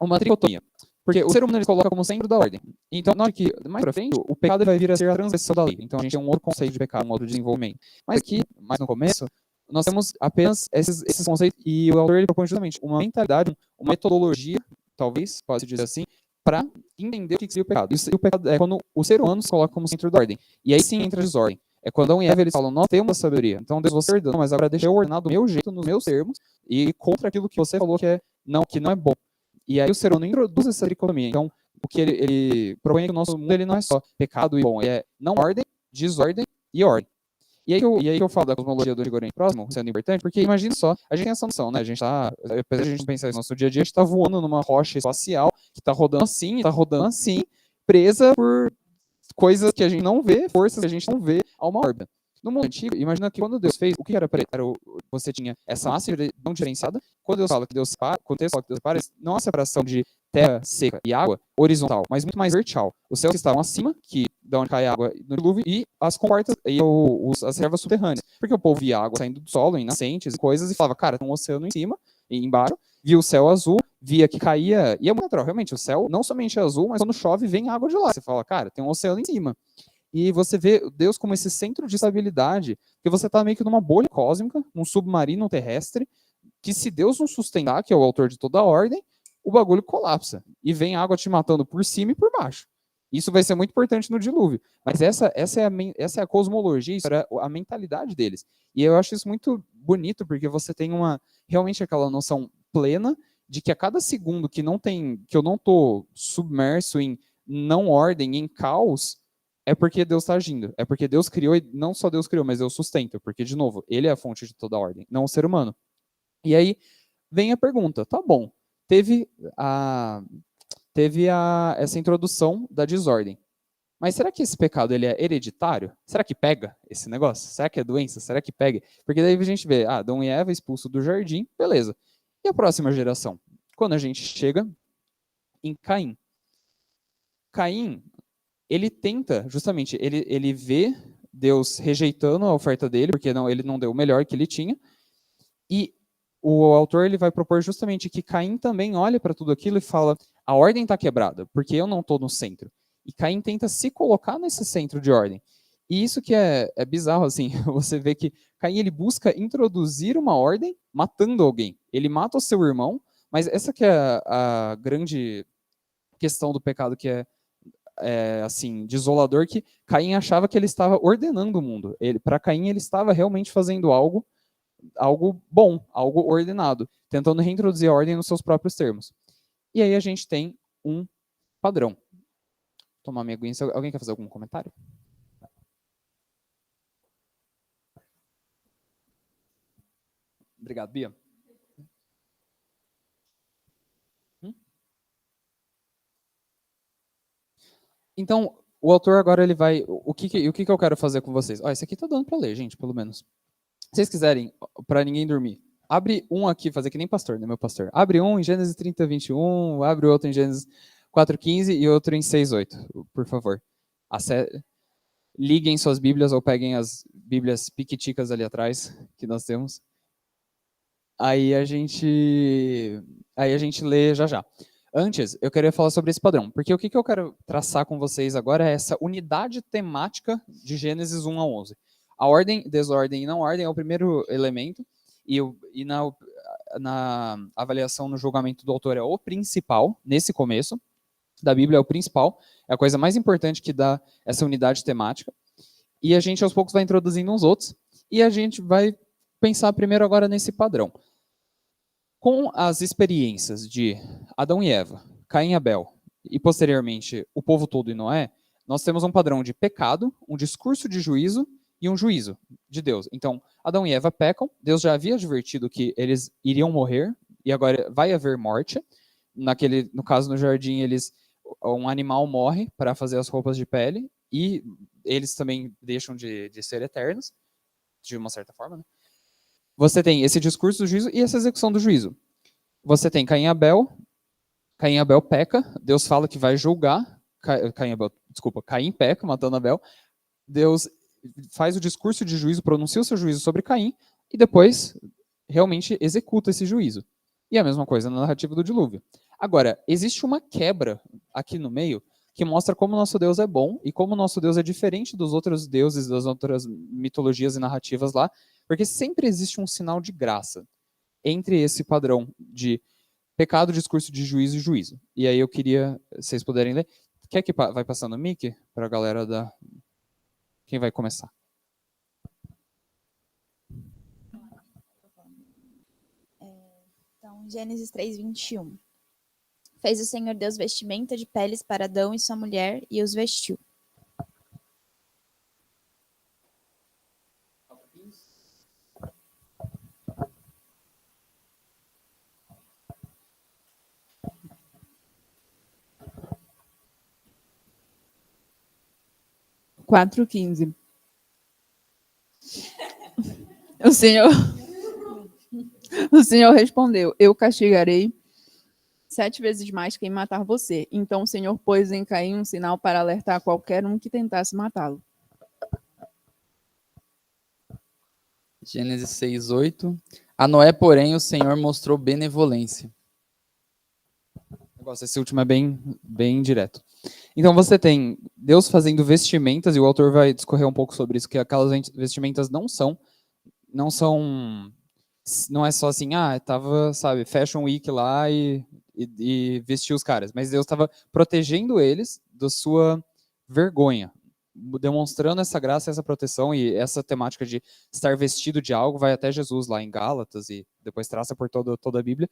uma tricotomia. Porque o ser humano ele coloca como centro da ordem. Então, na hora que, mais pra frente, o pecado vai vir a ser a transgressão da lei. Então, a gente tem um outro conceito de pecado, um outro desenvolvimento. Mas aqui, mais no começo, nós temos apenas esses conceitos, e o autor ele propõe justamente uma mentalidade, uma metodologia, talvez, pode-se dizer assim, para entender o que seria o pecado. E o pecado é quando o ser humano se coloca como centro da ordem. E aí sim entra a desordem. É quando Adão e Eva eles falam, nós temos a sabedoria. Então, Deus, você ordena, mas agora deixa eu ordenar do meu jeito, nos meus termos, e contra aquilo que você falou que não é bom. E aí o ser humano introduz essa dicotomia. Então, o que ele propõe é que o nosso mundo ele não é só pecado e bom, é não ordem, desordem e ordem. E aí eu falo da cosmologia do Oriente Próximo, sendo importante, porque imagina só, a gente tem essa noção, né? Apesar de a gente pensar isso no nosso dia a dia, a gente está voando numa rocha espacial que está rodando assim, presa por coisas que a gente não vê, forças que a gente não vê a uma órbita. No mundo antigo, imagina que quando Deus fez, o que era para ele? Você tinha essa massa não diferenciada. Quando Deus fala que Deus separa, não é uma separação de terra seca e água horizontal, mas muito mais vertical. Os céus estavam acima, que da onde cai a água no dilúvio, e as comportas e as reservas subterrâneas. Porque o povo via água saindo do solo, em nascentes e coisas, e falava, cara, tem um oceano em cima e embaixo, via o céu azul, via que caía, e é muito natural, realmente, o céu não somente é azul, mas quando chove vem água de lá. Você fala, cara, tem um oceano em cima. E você vê Deus como esse centro de estabilidade, que você está meio que numa bolha cósmica, um submarino terrestre, que se Deus não sustentar, que é o autor de toda a ordem, o bagulho colapsa. E vem água te matando por cima e por baixo. Isso vai ser muito importante no dilúvio. Mas essa é a cosmologia, isso era a mentalidade deles. E eu acho isso muito bonito, porque você tem realmente aquela noção plena de que a cada segundo que eu não estou submerso em não ordem, em caos, é porque Deus está agindo. É porque Deus criou, e não só Deus criou, mas Deus sustenta. Porque, de novo, ele é a fonte de toda a ordem, não o ser humano. E aí vem a pergunta, tá bom, teve essa introdução da desordem. Mas será que esse pecado ele é hereditário? Será que pega esse negócio? Será que é doença? Será que pega? Porque daí a gente vê, Adão e Eva expulsos do jardim, beleza. E a próxima geração? Quando a gente chega em Caim. Caim, ele tenta, justamente, ele vê Deus rejeitando a oferta dele, porque ele não deu o melhor que ele tinha, e o autor ele vai propor justamente que Caim também olha para tudo aquilo e fala, a ordem está quebrada, porque eu não estou no centro. E Caim tenta se colocar nesse centro de ordem. E isso que é bizarro, assim, você vê que Caim ele busca introduzir uma ordem matando alguém. Ele mata o seu irmão, mas essa que é a grande questão do pecado, que é assim, desolador, que Caim achava que ele estava ordenando o mundo. Para Caim, ele estava realmente fazendo algo bom, algo ordenado, tentando reintroduzir a ordem nos seus próprios termos. E aí a gente tem um padrão. Vou tomar minha aguinha. Alguém quer fazer algum comentário? Obrigado, Bia. Então, o autor agora ele vai... O que eu quero fazer com vocês? Esse aqui tá dando para ler, gente, pelo menos. Se vocês quiserem, para ninguém dormir, abre um aqui, fazer que nem pastor, né, meu pastor? Abre um em Gênesis 30, 21, abre outro em Gênesis 4, 15 e outro em 6, 8, por favor. Liguem suas Bíblias ou peguem as Bíblias piquiticas ali atrás, que nós temos. Aí a gente lê já já. Antes, eu queria falar sobre esse padrão, porque o que eu quero traçar com vocês agora é essa unidade temática de Gênesis 1 a 11. A ordem, desordem e não ordem é o primeiro elemento, e na avaliação, no julgamento do autor, é o principal, nesse começo da Bíblia, é o principal, é a coisa mais importante que dá essa unidade temática, e a gente aos poucos vai introduzindo uns outros, e a gente vai pensar primeiro agora nesse padrão. Com as experiências de Adão e Eva, Caim e Abel, e posteriormente o povo todo e Noé, nós temos um padrão de pecado, um discurso de juízo e um juízo de Deus. Então, Adão e Eva pecam, Deus já havia advertido que eles iriam morrer, e agora vai haver morte. No caso, no jardim, um animal morre para fazer as roupas de pele, e eles também deixam de ser eternos, de uma certa forma, né? Você tem esse discurso do juízo e essa execução do juízo. Você tem Caim e Abel peca, Deus fala que vai julgar, Caim peca, matando Abel, Deus faz o discurso de juízo, pronuncia o seu juízo sobre Caim, e depois realmente executa esse juízo. E a mesma coisa na narrativa do dilúvio. Agora, existe uma quebra aqui no meio, que mostra como o nosso Deus é bom, e como o nosso Deus é diferente dos outros deuses, das outras mitologias e narrativas lá, porque sempre existe um sinal de graça entre esse padrão de pecado, discurso de juízo e juízo. E aí eu queria, vocês puderem ler. Quer que vai passando o mic para a galera da... Quem vai começar? Então, Gênesis 3:21. Fez o Senhor Deus vestimenta de peles para Adão e sua mulher e os vestiu. Quatro 15. O Senhor respondeu: eu castigarei 7 vezes mais quem matar você. Então o Senhor pôs em Caim um sinal para alertar qualquer um que tentasse matá-lo. Gênesis 6:8. A Noé, porém, o Senhor mostrou benevolência. Esse último é bem direto. Então você tem Deus fazendo vestimentas, e o autor vai discorrer um pouco sobre isso, que aquelas vestimentas não é só assim, tava, sabe, Fashion Week lá e vestiu os caras, mas Deus estava protegendo eles da sua vergonha, demonstrando essa graça, essa proteção, e essa temática de estar vestido de algo vai até Jesus lá em Gálatas, e depois traça por toda a Bíblia.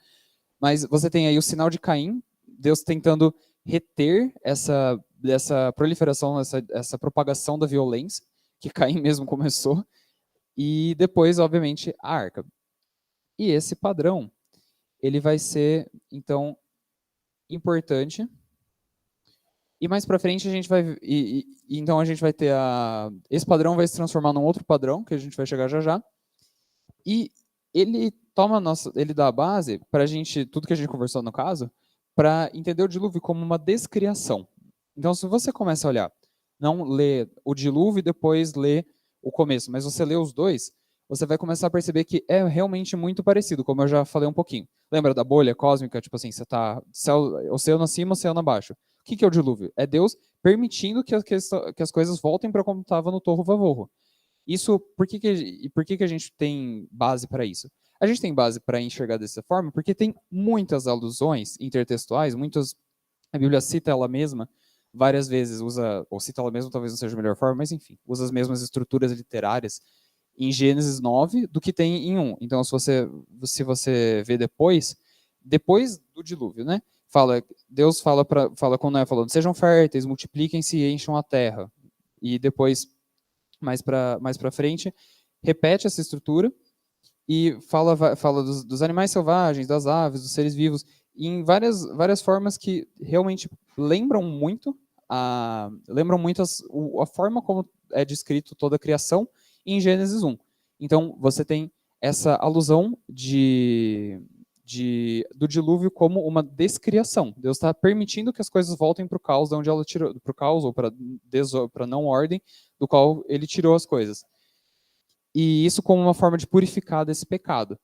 Mas você tem aí o sinal de Caim, Deus tentando reter essa proliferação, essa propagação da violência, que Caim mesmo começou, e depois, obviamente, a arca. E esse padrão, ele vai ser, então, importante. E mais para frente a gente vai... então a gente vai ter esse padrão vai se transformar num outro padrão, que a gente vai chegar já. E ele ele dá a base para a gente, tudo que a gente conversou no caso, para entender o dilúvio como uma descriação. Então, se você começa a olhar, não lê o dilúvio e depois lê o começo, mas você lê os dois, você vai começar a perceber que é realmente muito parecido, como eu já falei um pouquinho. Lembra da bolha cósmica? Tipo assim, você tá oceano acima, oceano abaixo. O que é o dilúvio? É Deus permitindo que as coisas voltem para como estava no Torro Vavorro. Isso, por que a gente tem base para isso? A gente tem base para enxergar dessa forma porque tem muitas alusões intertextuais, a Bíblia cita ela mesma várias vezes, ou cita ela mesma, talvez não seja a melhor forma, mas enfim, usa as mesmas estruturas literárias em Gênesis 9 do que tem em 1. Então, se você vê depois do dilúvio, né? Deus fala com Noé, falando, sejam férteis, multipliquem-se e encham a terra. E depois, mais para frente, repete essa estrutura e fala dos animais selvagens, das aves, dos seres vivos, em várias formas que realmente lembram muito a forma como é descrito toda a criação em Gênesis 1. Então, você tem essa alusão do dilúvio como uma descriação. Deus está permitindo que as coisas voltem para o caos, de onde ela tirou, para o caos ou para a não ordem, do qual ele tirou as coisas. E isso como uma forma de purificar desse pecado.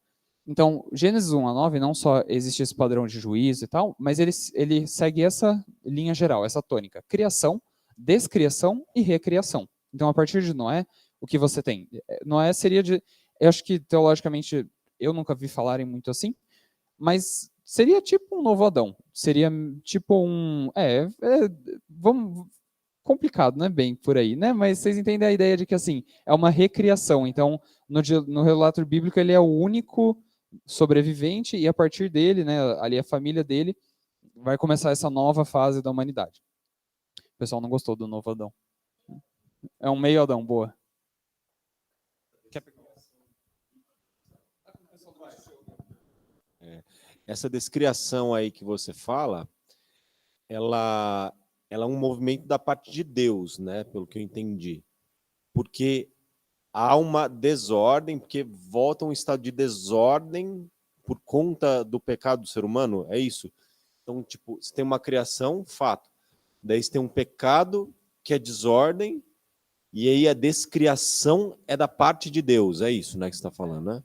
Então, Gênesis 1 a 9 não só existe esse padrão de juízo e tal, mas ele segue essa linha geral, essa tônica. Criação, descriação e recriação. Então, a partir de Noé, o que você tem? Noé seria de... Eu acho que, teologicamente, eu nunca vi falarem muito assim, mas seria tipo um novo Adão. Seria tipo um... vamos... Complicado, não é bem por aí, né? Mas vocês entendem a ideia de que, assim, é uma recriação. Então, no relato bíblico, ele é o único sobrevivente e a partir dele, né, ali a família dele, vai começar essa nova fase da humanidade. O pessoal não gostou do novo Adão. É um meio Adão, boa. Essa descriação aí que você fala, ela é um movimento da parte de Deus, né, pelo que eu entendi. Porque há uma desordem, porque volta a um estado de desordem por conta do pecado do ser humano, é isso? Então, tipo, você tem uma criação, fato. Daí você tem um pecado, que é desordem, e aí a descriação é da parte de Deus, é isso, né, que você está falando, né?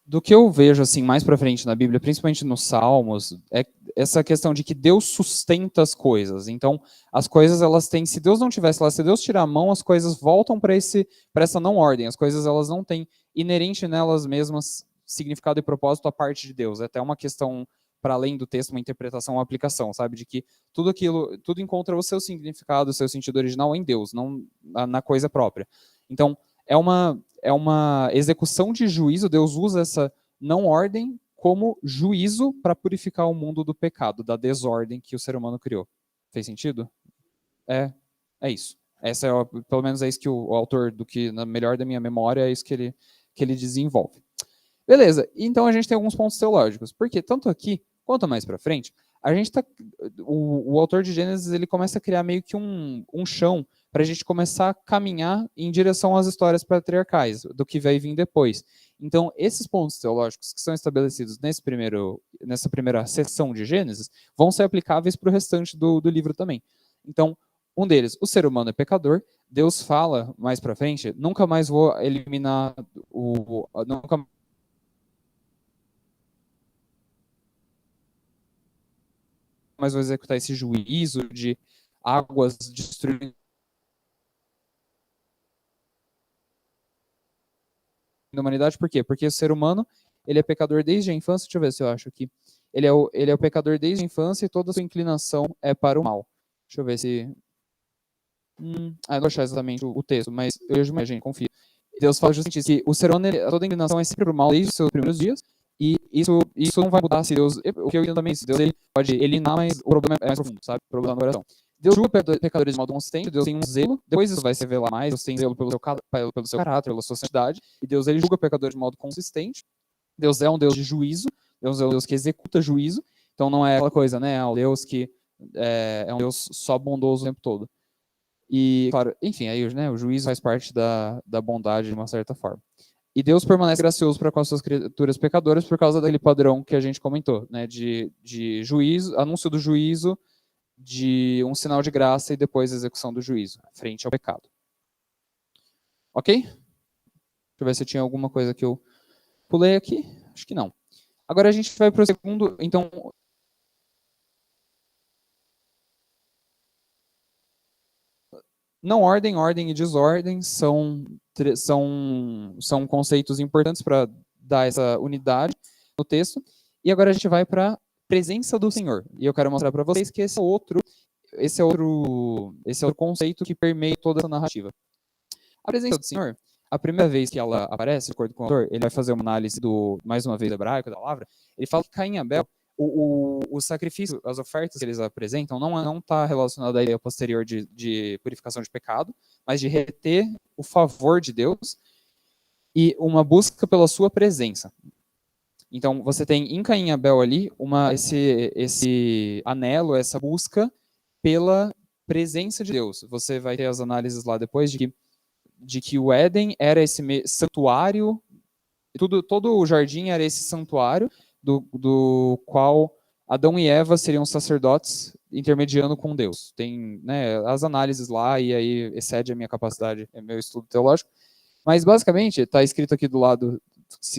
Do que eu vejo assim mais para frente na Bíblia, principalmente nos Salmos, é essa questão de que Deus sustenta as coisas. Então, as coisas elas têm, se Deus não tivesse lá, se Deus tirar a mão, as coisas voltam para essa não ordem. As coisas elas não têm inerente nelas mesmas significado e propósito à parte de Deus. É até uma questão para além do texto, uma interpretação, uma aplicação, sabe, de que tudo encontra o seu significado, o seu sentido original em Deus, não na coisa própria. Então, é uma execução de juízo, Deus usa essa não ordem como juízo para purificar o mundo do pecado, da desordem que o ser humano criou. Fez sentido? É isso. Pelo menos é isso que o autor, do que na melhor da minha memória, é isso que ele desenvolve. Beleza, então a gente tem alguns pontos teológicos, porque tanto aqui quanto mais para frente, a gente o autor de Gênesis ele começa a criar meio que um chão para a gente começar a caminhar em direção às histórias patriarcais, do que vai vir depois. Então, esses pontos teológicos que são estabelecidos nessa primeira seção de Gênesis vão ser aplicáveis para o restante do livro também. Então, um deles, o ser humano é pecador. Deus fala mais para frente, nunca mais vou eliminar nunca mais vou executar esse juízo de águas destruindo a humanidade. Por quê? Porque o ser humano ele é pecador desde a infância. Deixa eu ver se eu acho aqui. Ele é o pecador desde a infância e toda a sua inclinação é para o mal. Deixa eu ver se... não vou achar exatamente o texto, mas eu imagino, confio. Deus fala justamente isso, que o ser humano, toda a inclinação é sempre para o mal desde os seus primeiros dias, e isso não vai mudar se Deus... O que eu entendo também é isso, Deus ele pode eliminar, mas o problema é mais profundo, sabe? O problema da oração. Deus julga pecadores de modo consistente, Deus tem um zelo, depois isso vai se revelar mais, Deus tem zelo pelo seu caráter, pela sua santidade, e Deus ele julga pecadores de modo consistente. Deus é um Deus de juízo, Deus é um Deus que executa juízo, então não é aquela coisa, né? É um Deus que é um Deus só bondoso o tempo todo. E, claro, enfim, aí, né, o juízo faz parte da bondade de uma certa forma. E Deus permanece gracioso para com as suas criaturas pecadoras por causa daquele padrão que a gente comentou, né, de juízo, anúncio do juízo, de um sinal de graça e depois a execução do juízo, frente ao pecado. Ok? Deixa eu ver se tinha alguma coisa que eu pulei aqui. Acho que não. Agora a gente vai para o segundo, então... Não ordem, ordem e desordem são conceitos importantes para dar essa unidade no texto. E agora a gente vai para a presença do Senhor. E eu quero mostrar para vocês que esse é outro conceito que permeia toda essa narrativa. A presença do Senhor, a primeira vez que ela aparece, de acordo com o autor, ele vai fazer uma análise mais uma vez, hebraico, da palavra. Ele fala que Caim e Abel, o sacrifício, as ofertas que eles apresentam, não está relacionado à ideia posterior de purificação de pecado, mas de reter o favor de Deus e uma busca pela sua presença. Então, você tem em Caim e Abel ali esse anelo, essa busca pela presença de Deus. Você vai ter as análises lá depois de que o Éden era esse santuário, todo o jardim era esse santuário, do qual Adão e Eva seriam sacerdotes intermediando com Deus. Tem, né, as análises lá, e aí excede a minha capacidade, é meu estudo teológico. Mas, basicamente, está escrito aqui do lado,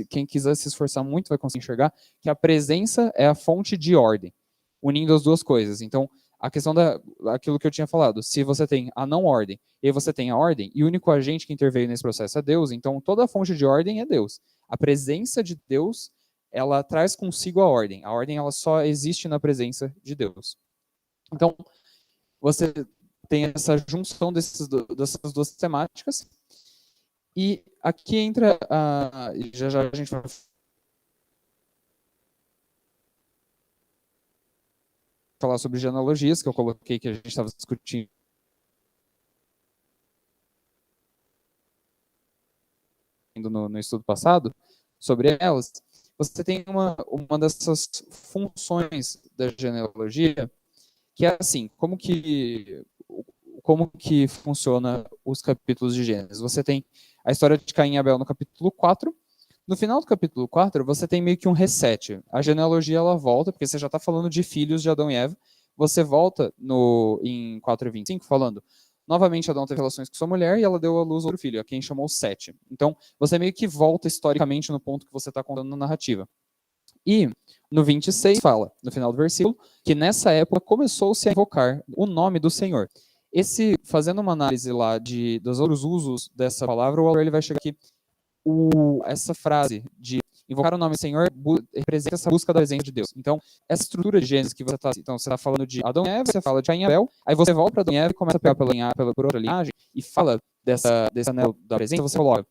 quem quiser se esforçar muito vai conseguir enxergar que a presença é a fonte de ordem, unindo as duas coisas. Então, a questão aquilo que eu tinha falado, se você tem a não ordem e você tem a ordem, e o único agente que interveio nesse processo é Deus, então toda a fonte de ordem é Deus. A presença de Deus, ela traz consigo a ordem. A ordem, ela só existe na presença de Deus. Então, você tem essa junção dessas duas temáticas, e aqui entra, já já a gente vai falar sobre genealogias, que eu coloquei que a gente estava discutindo no estudo passado, sobre elas. Você tem uma dessas funções da genealogia, que é assim, como que funciona os capítulos de Gênesis? Você tem a história de Caim e Abel no capítulo 4. No final do capítulo 4, você tem meio que um reset. A genealogia, ela volta, porque você já está falando de filhos de Adão e Eva. Você volta em 4:25 falando, novamente Adão teve relações com sua mulher e ela deu à luz outro filho, a quem chamou Sete. Então, você meio que volta historicamente no ponto que você está contando na narrativa. E no 26 fala, no final do versículo, que nessa época começou-se a invocar o nome do Senhor. Fazendo uma análise lá dos outros usos dessa palavra, o autor ele vai chegar aqui, essa frase de invocar o nome do Senhor representa essa busca da presença de Deus. Então, essa estrutura de Gênesis que você está falando de Adão e Eva, você fala de Caim e Abel, aí você volta para Adão e Eva e começa a pegar por outra linhagem e fala desse anel da presença, você coloca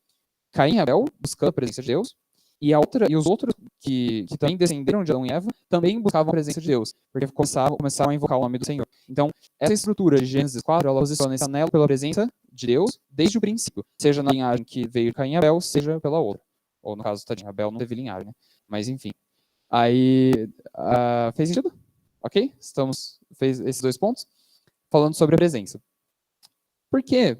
Caim e Abel buscando a presença de Deus, e os outros que também descenderam de Adão e Eva também buscavam a presença de Deus, porque começaram a invocar o nome do Senhor. Então, essa estrutura de Gênesis 4, ela posiciona esse anelo pela presença de Deus desde o princípio, seja na linhagem que veio de Caim e Abel, seja pela outra. Ou no caso, tadinho, Abel não teve linhagem, né? Mas enfim. Aí, fez sentido? Ok? Fez esses 2 pontos? Falando sobre a presença. Por que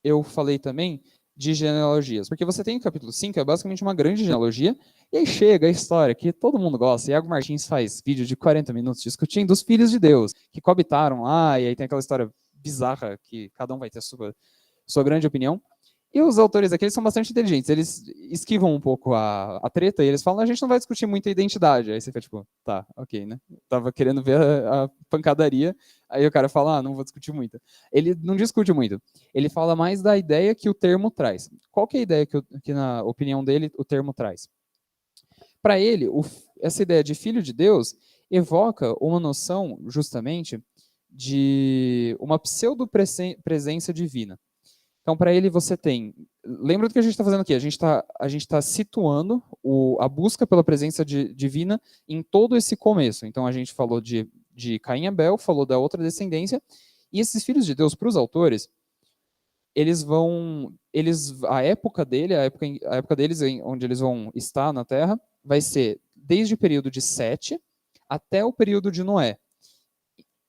eu falei também de genealogias? Porque você tem o capítulo 5, é basicamente uma grande genealogia, e aí chega a história que todo mundo gosta. Iago Martins faz vídeo de 40 minutos discutindo os filhos de Deus, que coabitaram lá, e aí tem aquela história bizarra que cada um vai ter a sua grande opinião. E os autores aqui, eles são bastante inteligentes, eles esquivam um pouco a treta, e eles falam, a gente não vai discutir muito a identidade. Aí você fica tipo, tá, ok, né? Tava querendo ver a pancadaria, aí o cara fala, não vou discutir muito. Ele não discute muito, ele fala mais da ideia que o termo traz. Qual que é a ideia que na opinião dele, o termo traz? Para ele, essa ideia de filho de Deus evoca uma noção, justamente, de uma pseudo-presença divina. Então, para ele, você tem... Lembra do que a gente está fazendo aqui? A gente tá situando a busca pela presença divina em todo esse começo. Então, a gente falou de Caim e Abel, falou da outra descendência, e esses filhos de Deus, para os autores, a época deles, onde eles vão estar na Terra, vai ser desde o período de Sete até o período de Noé.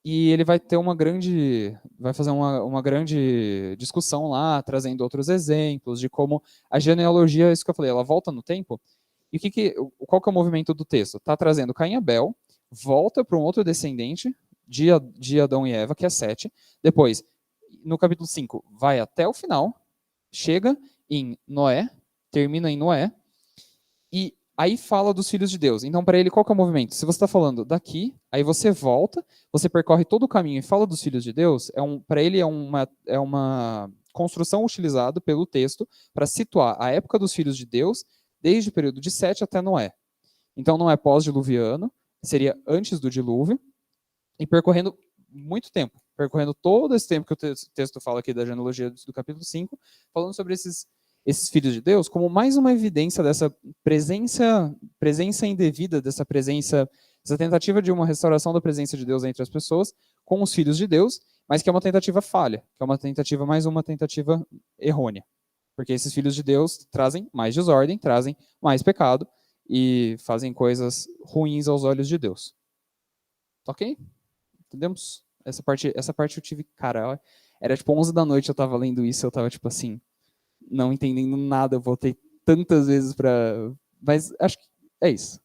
E ele vai fazer uma grande discussão lá, trazendo outros exemplos de como a genealogia, isso que eu falei, ela volta no tempo. E qual que é o movimento do texto? Está trazendo Caim e Abel, volta para um outro descendente de Adão e Eva, que é Sete. Depois, no capítulo 5, vai até o final, chega em Noé, termina em Noé, e aí fala dos filhos de Deus. Então, para ele, qual que é o movimento? Se você está falando daqui, aí você volta, você percorre todo o caminho e fala dos filhos de Deus, para ele é uma construção utilizada pelo texto para situar a época dos filhos de Deus desde o período de Sete até Noé. Então, não é pós-diluviano, seria antes do dilúvio, e percorrendo muito tempo, percorrendo todo esse tempo que o texto fala aqui da genealogia do capítulo 5, falando sobre esses filhos de Deus como mais uma evidência dessa presença indevida, dessa tentativa de uma restauração da presença de Deus entre as pessoas com os filhos de Deus, mas que é uma tentativa falha, que é mais uma tentativa errônea. Porque esses filhos de Deus trazem mais desordem, trazem mais pecado e fazem coisas ruins aos olhos de Deus. Ok? Entendemos? Essa parte eu tive, cara, era tipo 11 da noite, eu tava lendo isso, eu tava tipo assim, não entendendo nada, eu voltei tantas vezes para... Mas acho que é isso.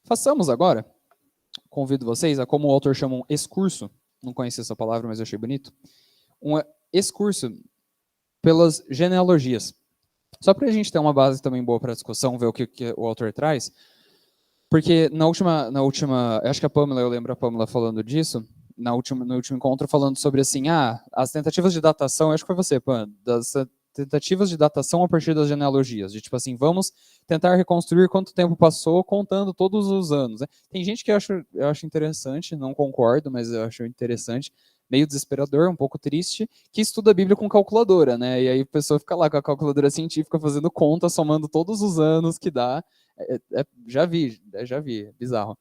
Façamos agora, convido vocês a, como o autor chama, um excurso, não conhecia essa palavra, mas eu achei bonito, um excurso pelas genealogias. Só para a gente ter uma base também boa para a discussão, ver o que o autor traz, porque na última, acho que eu lembro a Pamela falando disso, no último encontro, falando sobre assim, as tentativas de datação, acho que foi você, Pam, das tentativas de datação a partir das genealogias, de tipo assim, vamos tentar reconstruir quanto tempo passou contando todos os anos. Né? Tem gente que eu acho interessante, não concordo, mas eu acho interessante, meio desesperador, um pouco triste, que estuda a Bíblia com calculadora, né? E aí a pessoa fica lá com a calculadora científica fazendo conta, somando todos os anos que dá. Já vi, bizarro.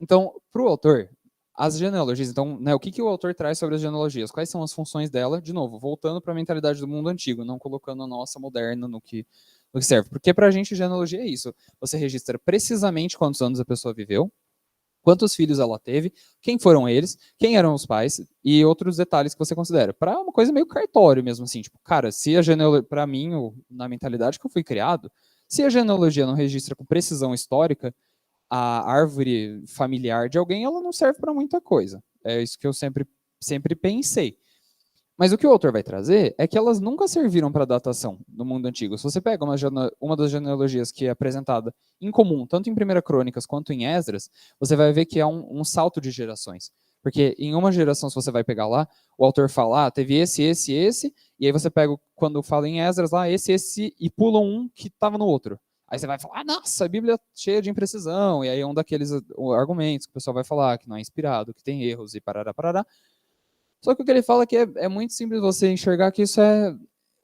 Então, para o autor, as genealogias, então, né, o que o autor traz sobre as genealogias? Quais são as funções dela? De novo, voltando para a mentalidade do mundo antigo, não colocando a nossa moderna no que serve. Porque para a gente, genealogia é isso. Você registra precisamente quantos anos a pessoa viveu, quantos filhos ela teve, quem foram eles, quem eram os pais e outros detalhes que você considera. Para uma coisa meio cartório mesmo, assim, tipo, cara, se a genealogia, para mim, na mentalidade que eu fui criado, se a genealogia não registra com precisão histórica a árvore familiar de alguém, ela não serve para muita coisa. É isso que eu sempre pensei. Mas o que o autor vai trazer é que elas nunca serviram para datação no mundo antigo. Se você pega uma das genealogias que é apresentada em comum, tanto em 1 Crônicas quanto em Esdras, você vai ver que há um salto de gerações. Porque em uma geração, se você vai pegar lá, o autor fala, teve esse, e aí você pega, quando fala em Esdras, lá, esse, e pula um que estava no outro. Aí você vai falar, nossa, a Bíblia é cheia de imprecisão, e aí é um daqueles argumentos que o pessoal vai falar, que não é inspirado, que tem erros, e parará, parará. Só que o que ele fala é que é muito simples você enxergar que isso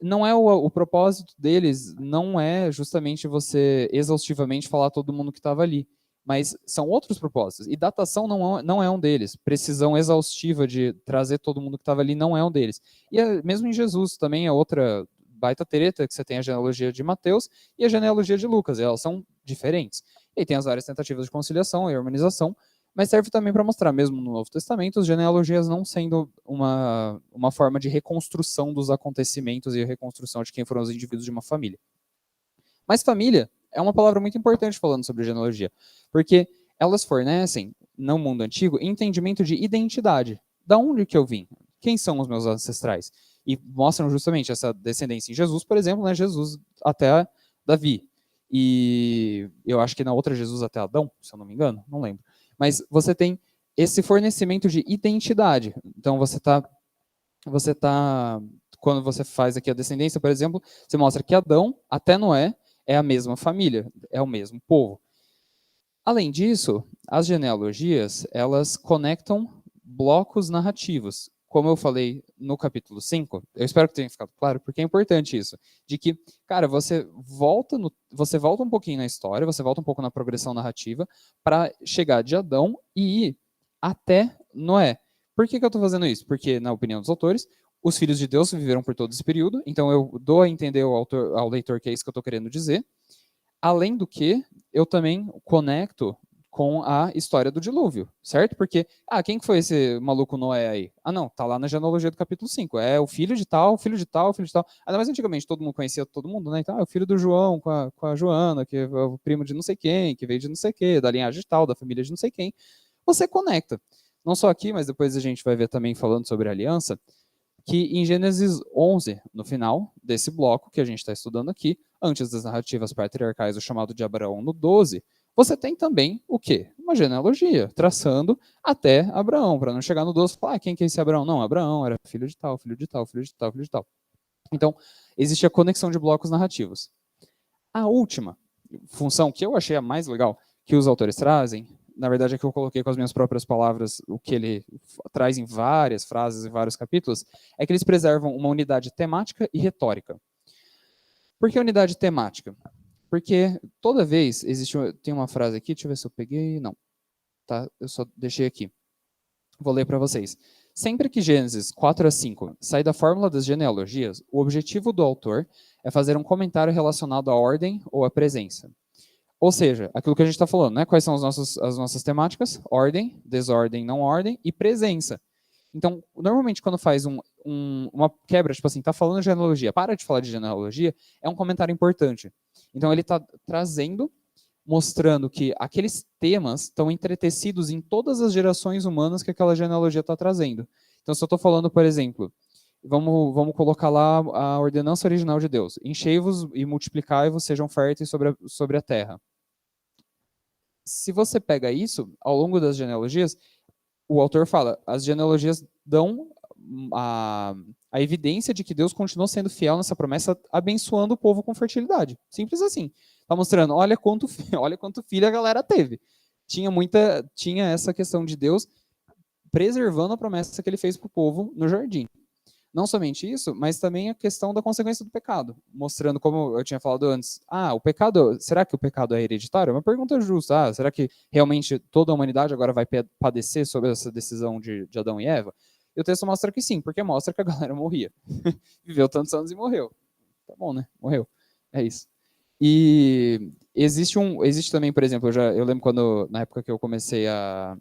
não é o propósito deles, não é justamente você exaustivamente falar todo mundo que estava ali, mas são outros propósitos. E datação não é um deles. Precisão exaustiva de trazer todo mundo que estava ali não é um deles. E mesmo em Jesus também é outra baita treta, que você tem a genealogia de Mateus e a genealogia de Lucas, e elas são diferentes. E aí tem as várias tentativas de conciliação e harmonização, mas serve também para mostrar, mesmo no Novo Testamento, as genealogias não sendo uma forma de reconstrução dos acontecimentos e reconstrução de quem foram os indivíduos de uma família. Mas família é uma palavra muito importante falando sobre genealogia, porque elas fornecem, no mundo antigo, entendimento de identidade. Da onde que eu vim? Quem são os meus ancestrais? E mostram justamente essa descendência em Jesus, por exemplo, né, Jesus até Davi. E eu acho que na outra Jesus até Adão, se eu não me engano, não lembro. Mas você tem esse fornecimento de identidade. Então você tá quando você faz aqui a descendência, por exemplo, você mostra que Adão até Noé é a mesma família, é o mesmo povo. Além disso, as genealogias, elas conectam blocos narrativos. Como eu falei no capítulo 5, eu espero que tenha ficado claro, porque é importante isso, de que, cara, você volta um pouquinho na história, você volta um pouco na progressão narrativa, para chegar de Adão e ir até Noé. Por que eu estou fazendo isso? Porque, na opinião dos autores, os filhos de Deus viveram por todo esse período, então eu dou a entender ao leitor que é isso que eu estou querendo dizer. Além do que, eu também conecto com a história do dilúvio, certo? Porque, quem que foi esse maluco Noé aí? Não, tá lá na genealogia do capítulo 5. É o filho de tal, filho de tal, filho de tal. Ainda mais antigamente, todo mundo conhecia todo mundo, né? Então, é o filho do João com a Joana, que é o primo de não sei quem, que veio de não sei quê, da linhagem de tal, da família de não sei quem. Você conecta. Não só aqui, mas depois a gente vai ver também falando sobre a aliança, que em Gênesis 11, no final desse bloco que a gente está estudando aqui, antes das narrativas patriarcais, o chamado de Abraão no 12, você tem também o quê? Uma genealogia, traçando até Abraão, para não chegar no 12 e falar, quem que é esse Abraão? Não, Abraão era filho de tal, filho de tal, filho de tal, filho de tal. Então, existe a conexão de blocos narrativos. A última função, que eu achei a mais legal, que os autores trazem, na verdade é que eu coloquei com as minhas próprias palavras o que ele traz em várias frases e vários capítulos, é que eles preservam uma unidade temática e retórica. Por que unidade temática? Porque toda vez tem uma frase aqui, deixa eu ver se eu peguei, não, tá? Eu só deixei aqui. Vou ler para vocês. Sempre que Gênesis 4 a 5 sai da fórmula das genealogias, o objetivo do autor é fazer um comentário relacionado à ordem ou à presença. Ou seja, aquilo que a gente está falando, né? Quais são as nossas temáticas? Ordem, desordem, não ordem e presença. Então, normalmente, quando faz uma quebra, tipo assim, está falando de genealogia, para de falar de genealogia, é um comentário importante. Então, ele está trazendo, mostrando que aqueles temas estão entretecidos em todas as gerações humanas que aquela genealogia está trazendo. Então, se eu estou falando, por exemplo, vamos colocar lá a ordenança original de Deus. Enchei-vos e multiplicai-vos, sejam férteis sobre a terra. Se você pega isso, ao longo das genealogias, o autor fala, as genealogias dão a evidência de que Deus continuou sendo fiel nessa promessa, abençoando o povo com fertilidade. Simples assim. Está mostrando, olha quanto filho a galera teve. Tinha essa questão de Deus preservando a promessa que ele fez para o povo no jardim. Não somente isso, mas também a questão da consequência do pecado, mostrando, como eu tinha falado antes, o pecado, será que o pecado é hereditário? É uma pergunta justa. Será que realmente toda a humanidade agora vai padecer sobre essa decisão de Adão e Eva? E o texto mostra que sim, porque mostra que a galera morria. Viveu tantos anos e morreu. Tá bom, né? Morreu. É isso. E existe também, por exemplo, eu lembro na época que eu comecei a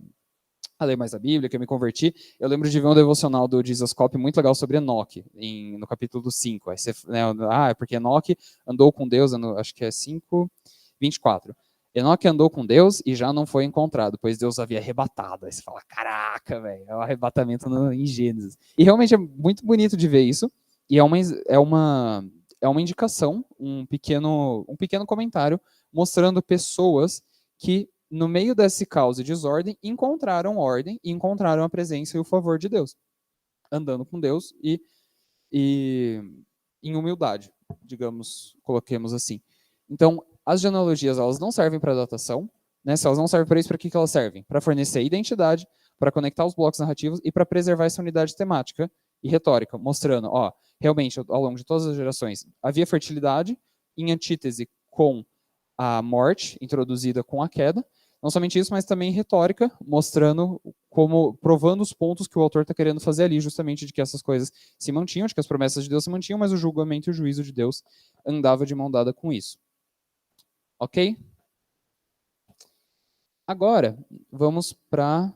ler mais a Bíblia, que eu me converti, eu lembro de ver um devocional do Jesus Cop muito legal sobre Enoque, no capítulo 5. Aí você, né, é porque Enoque andou com Deus, acho que é 5:24. Enoque andou com Deus e já não foi encontrado, pois Deus havia arrebatado. Aí você fala, caraca, velho, é um arrebatamento em Gênesis. E realmente é muito bonito de ver isso, e é uma indicação, um pequeno comentário, mostrando pessoas que no meio desse caos e desordem, encontraram ordem e encontraram a presença e o favor de Deus, andando com Deus e em humildade, digamos, coloquemos assim. Então, as genealogias, elas não servem para datação, né? Se elas não servem para isso, para que elas servem? Para fornecer identidade, para conectar os blocos narrativos e para preservar essa unidade temática e retórica, mostrando, realmente, ao longo de todas as gerações, havia fertilidade em antítese com a morte, introduzida com a queda. Não somente isso, mas também retórica, provando os pontos que o autor está querendo fazer ali, justamente de que essas coisas se mantinham, de que as promessas de Deus se mantinham, mas o julgamento e o juízo de Deus andava de mão dada com isso. Ok? Agora, vamos para a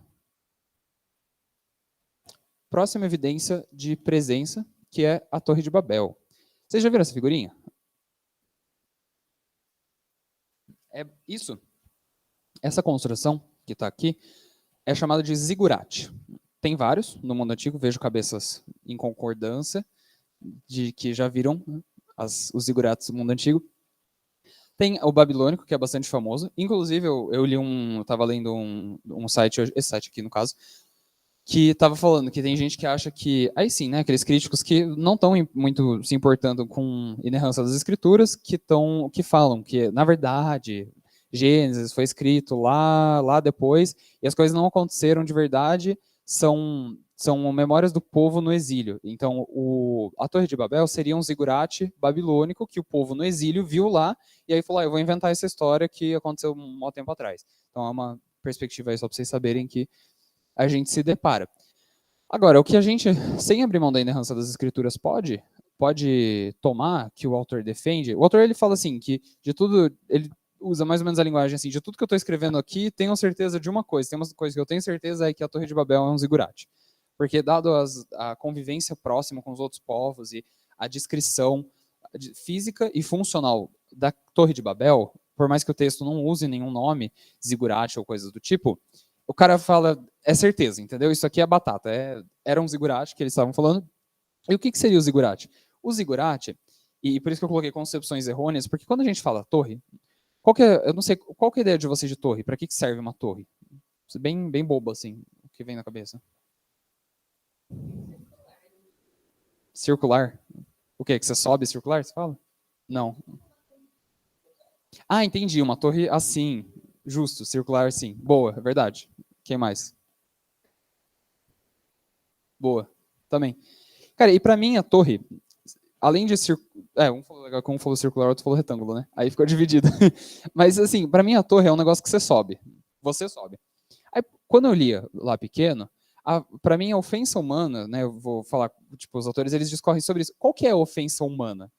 próxima evidência de presença, que é a Torre de Babel. Vocês já viram essa figurinha? É isso. Essa construção que está aqui é chamada de zigurate. Tem vários no mundo antigo, vejo cabeças em concordância de que já viram os zigurates do mundo antigo. Tem o babilônico, que é bastante famoso. Inclusive, eu estava lendo um site, esse site aqui no caso, que estava falando que tem gente que acha que, aí sim, né, aqueles críticos que não estão muito se importando com inerrância das escrituras, que falam que, na verdade, Gênesis foi escrito lá depois, e as coisas não aconteceram de verdade, são memórias do povo no exílio. Então, a Torre de Babel seria um zigurate babilônico que o povo no exílio viu lá, e aí falou, eu vou inventar essa história que aconteceu um tempo atrás. Então, é uma perspectiva aí só para vocês saberem que a gente se depara. Agora, o que a gente, sem abrir mão da inerrância das escrituras, pode tomar, que o autor defende, o autor ele fala assim, que de tudo, ele usa mais ou menos a linguagem assim, de tudo que eu estou escrevendo aqui, tenho certeza de uma coisa, tem uma coisa que eu tenho certeza é que a Torre de Babel é um zigurate. Porque dado a convivência próxima com os outros povos e a descrição física e funcional da Torre de Babel, por mais que o texto não use nenhum nome, zigurate ou coisa do tipo, o cara fala, é certeza, entendeu? Isso aqui é batata, era um zigurate que eles estavam falando. E o que seria o zigurate? O zigurate, e por isso que eu coloquei concepções errôneas, porque quando a gente fala torre, eu não sei, qual que é a ideia de vocês de torre? Para que serve uma torre? Bem bobo, assim, o que vem na cabeça. Circular? O quê? Que você sobe circular, você fala? Não. Ah, entendi, uma torre assim, justo, circular assim. Boa, é verdade. Quem mais? Boa, também. Cara, e para mim a torre, além de um falou circular, outro falou retângulo, né? Aí ficou dividido. Mas assim, para mim a torre é um negócio que você sobe. Você sobe. Aí quando eu lia lá pequeno, para mim a ofensa humana, né? Eu vou falar, tipo, os autores eles discorrem sobre isso. Qual que é a ofensa humana?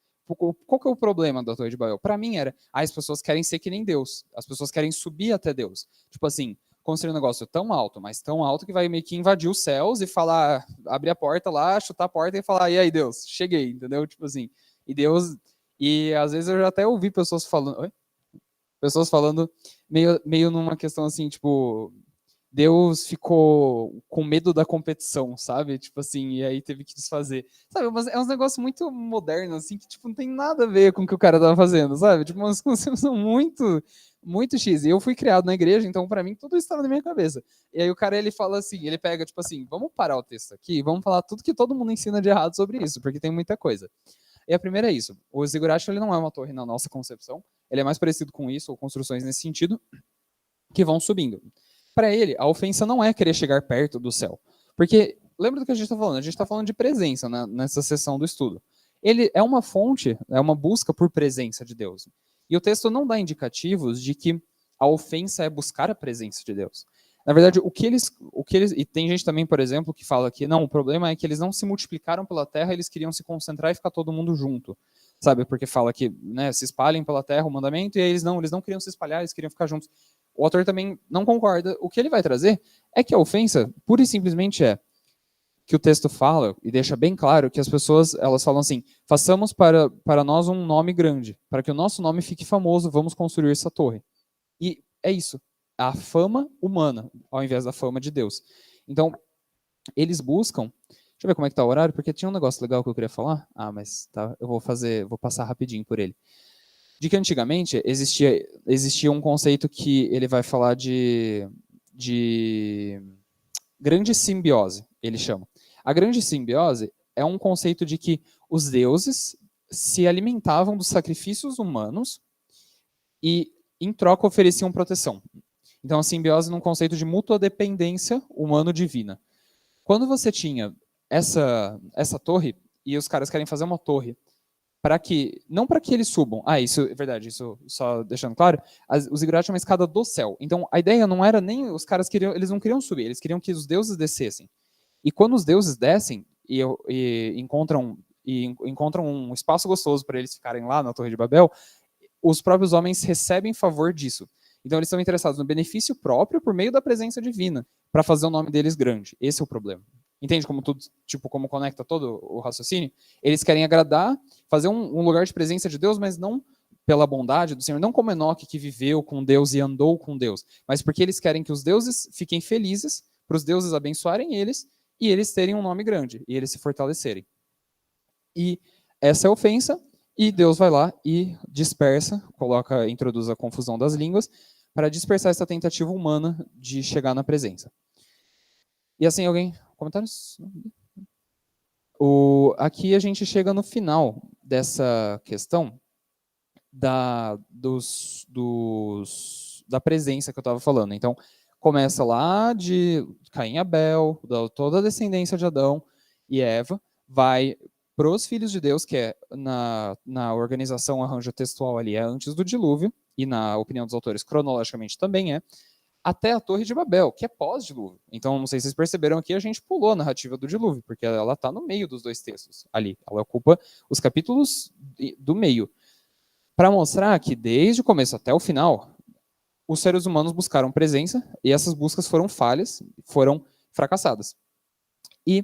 Qual que é o problema da Torre de Babel? Para mim era, as pessoas querem ser que nem Deus. As pessoas querem subir até Deus. Tipo assim, construir um negócio tão alto, mas tão alto que vai meio que invadir os céus e falar, abrir a porta lá, chutar a porta e falar, e aí Deus, cheguei, entendeu? Tipo assim, e às vezes eu já até ouvi pessoas falando, meio numa questão assim, tipo, Deus ficou com medo da competição, sabe? Tipo assim, e aí teve que desfazer. Sabe, mas é uns negócios muito modernos, assim, que tipo, não tem nada a ver com o que o cara tava fazendo, sabe? Tipo, umas conceitos são muito X. E eu fui criado na igreja, então para mim tudo isso estava na minha cabeça. E aí o cara, ele fala assim, ele pega, tipo assim, vamos parar o texto aqui, vamos falar tudo que todo mundo ensina de errado sobre isso, porque tem muita coisa. E a primeira é isso. O zigurato, ele não é uma torre na nossa concepção, ele é mais parecido com isso, ou construções nesse sentido, que vão subindo. Para ele, a ofensa não é querer chegar perto do céu. Porque, lembra do que a gente está falando? A gente está falando de presença, né, nessa sessão do estudo. Ele é uma fonte, é uma busca por presença de Deus. E o texto não dá indicativos de que a ofensa é buscar a presença de Deus. Na verdade, o que eles. E tem gente também, por exemplo, que fala que não, o problema é que eles não se multiplicaram pela terra, eles queriam se concentrar e ficar todo mundo junto. Sabe? Porque fala que, né, se espalhem pela terra o mandamento, e aí eles não queriam se espalhar, eles queriam ficar juntos. O autor também não concorda. O que ele vai trazer é que a ofensa, pura e simplesmente que o texto fala, e deixa bem claro, que as pessoas, elas falam assim, façamos para nós um nome grande, para que o nosso nome fique famoso, vamos construir essa torre. E é isso, a fama humana, ao invés da fama de Deus. Então, eles buscam, deixa eu ver como é que tá o horário, porque tinha um negócio legal que eu queria falar, mas tá, eu vou passar rapidinho por ele. De que antigamente existia um conceito que ele vai falar de grande simbiose, ele chama. A grande simbiose é um conceito de que os deuses se alimentavam dos sacrifícios humanos e, em troca, ofereciam proteção. Então, a simbiose num conceito de mútua dependência humano-divina. Quando você tinha essa torre, e os caras querem fazer uma torre, não para que eles subam. Isso é verdade, isso só deixando claro, os zigurates tinham uma escada do céu. Então, a ideia não era nem os caras eles não queriam subir, eles queriam que os deuses descessem. E quando os deuses descem e encontram um espaço gostoso para eles ficarem lá na Torre de Babel, os próprios homens recebem favor disso. Então, eles estão interessados no benefício próprio por meio da presença divina, para fazer o nome deles grande. Esse é o problema. Entende como tudo, tipo, como conecta todo o raciocínio? Eles querem agradar, fazer um lugar de presença de Deus, mas não pela bondade do Senhor, não como Enoque que viveu com Deus e andou com Deus, mas porque eles querem que os deuses fiquem felizes, para os deuses abençoarem eles, e eles terem um nome grande, e eles se fortalecerem. E essa é a ofensa, e Deus vai lá e dispersa, introduz a confusão das línguas, para dispersar essa tentativa humana de chegar na presença. E assim, alguém... Comentários? Aqui a gente chega no final dessa questão da presença que eu estava falando. Então, começa lá de Caim e Abel, toda a descendência de Adão e Eva, vai para os filhos de Deus, que é na organização arranjo textual ali, é antes do dilúvio, e na opinião dos autores, cronologicamente também até a Torre de Babel, que é pós-dilúvio. Então, não sei se vocês perceberam aqui, a gente pulou a narrativa do dilúvio, porque ela está no meio dos dois textos ali. Ela ocupa os capítulos do meio. Para mostrar que, desde o começo até o final, os seres humanos buscaram presença, e essas buscas foram falhas, foram fracassadas. E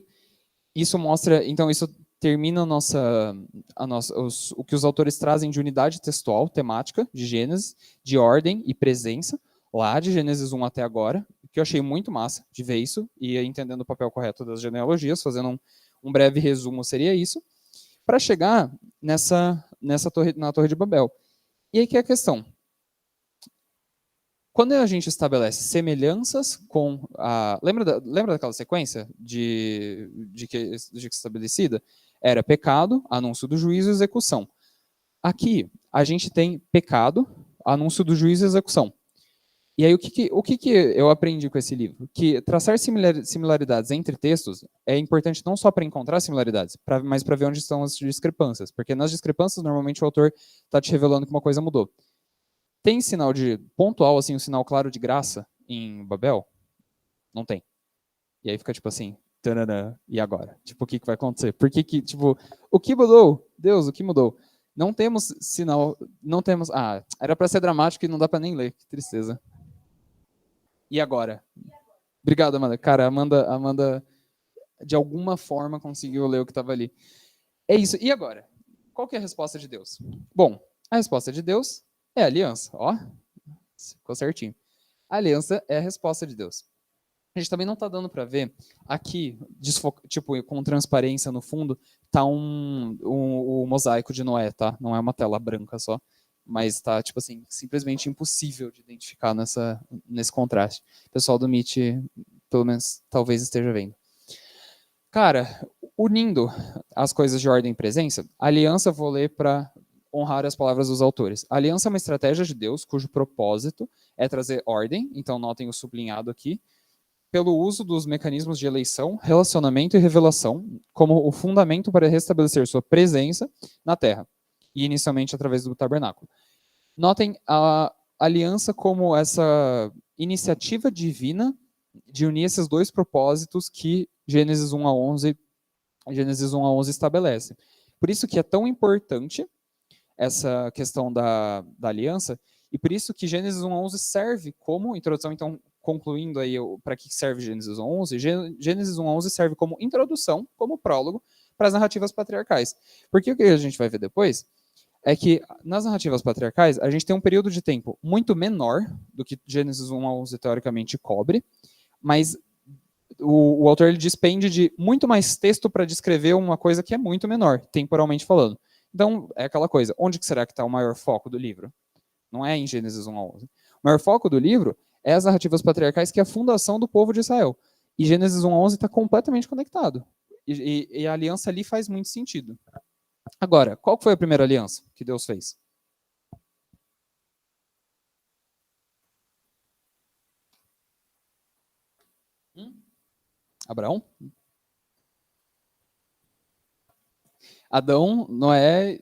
isso mostra, então, isso termina o que os autores trazem de unidade textual, temática, de Gênesis, de ordem e presença, lá de Gênesis 1 até agora, que eu achei muito massa de ver isso, e entendendo o papel correto das genealogias, fazendo um breve resumo, seria isso, para chegar na Torre de Babel. E aí que é a questão. Quando a gente estabelece semelhanças com a... Lembra daquela sequência de que estabelecida? Era pecado, anúncio do juízo e execução. Aqui, a gente tem pecado, anúncio do juízo e execução. E aí, o que eu aprendi com esse livro? Que traçar similaridades entre textos é importante não só para encontrar similaridades, mas para ver onde estão as discrepâncias. Porque nas discrepâncias, normalmente, o autor está te revelando que uma coisa mudou. Tem sinal de pontual, assim, um sinal claro de graça em Babel? Não tem. E aí fica tipo assim, tarará, e agora? Tipo, o que vai acontecer? Por que tipo, o que mudou? Deus, o que mudou? Não temos sinal, não temos... era para ser dramático e não dá para nem ler, que tristeza. E agora? Obrigado, Amanda. Cara, Amanda de alguma forma conseguiu ler o que estava ali. É isso. E agora? Qual que é a resposta de Deus? Bom, a resposta de Deus é a aliança. Ó, ficou certinho. A aliança é a resposta de Deus. A gente também não está dando para ver aqui, tipo, com transparência no fundo, tá o mosaico de Noé, tá? Não é uma tela branca só, mas tá, tipo assim, simplesmente impossível de identificar nesse contraste. O pessoal do Meet, pelo menos, talvez esteja vendo. Cara, unindo as coisas de ordem e presença, a aliança, vou ler para honrar as palavras dos autores. A aliança é uma estratégia de Deus cujo propósito é trazer ordem, então notem o sublinhado aqui, pelo uso dos mecanismos de eleição, relacionamento e revelação como o fundamento para restabelecer sua presença na Terra, e inicialmente através do tabernáculo. Notem a aliança como essa iniciativa divina de unir esses dois propósitos que Gênesis 1 a 11 estabelece. Por isso que é tão importante essa questão da aliança, e por isso que Gênesis 1 a 11 serve como introdução. Então, concluindo aí para que serve Gênesis 1 a 11, Gênesis 1 a 11 serve como introdução, como prólogo, para as narrativas patriarcais. Porque o que a gente vai ver depois é que nas narrativas patriarcais a gente tem um período de tempo muito menor do que Gênesis 1 a 11 teoricamente cobre, mas o autor ele dispende de muito mais texto para descrever uma coisa que é muito menor, temporalmente falando. Então, é aquela coisa, onde que será que está o maior foco do livro? Não é em Gênesis 1 a 11. O maior foco do livro é as narrativas patriarcais, que é a fundação do povo de Israel. E Gênesis 1 a 11 está completamente conectado. E a aliança ali faz muito sentido. Agora, qual foi a primeira aliança que Deus fez? Abraão? Adão, Noé,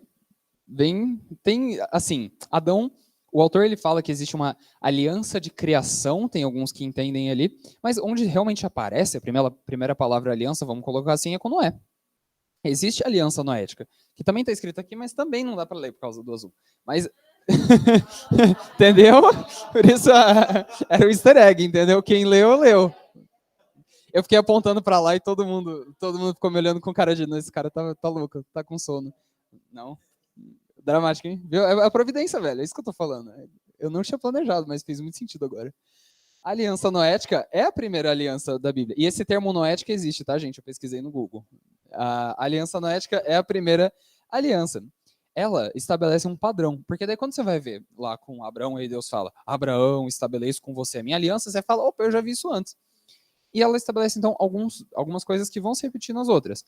Adão, o autor ele fala que existe uma aliança de criação, tem alguns que entendem ali, mas onde realmente aparece a primeira palavra aliança, vamos colocar assim, é com Noé. Existe a aliança noética, que também está escrita aqui, mas também não dá para ler por causa do azul. Mas entendeu? Por isso era o easter egg, entendeu? Quem leu, leu. Eu fiquei apontando para lá e todo mundo ficou me olhando com cara de, esse cara tá louco, tá com sono. Não. Dramático, hein? Viu? É a providência, velho. É isso que eu tô falando. Eu não tinha planejado, mas fez muito sentido agora. A aliança noética é a primeira aliança da Bíblia. E esse termo noética existe, tá, gente? Eu pesquisei no Google. A aliança noética é a primeira aliança. Ela estabelece um padrão. Porque daí quando você vai ver lá com Abraão, aí Deus fala, Abraão, estabeleço com você a minha aliança, você fala, opa, eu já vi isso antes. E ela estabelece, então, algumas coisas que vão se repetir nas outras.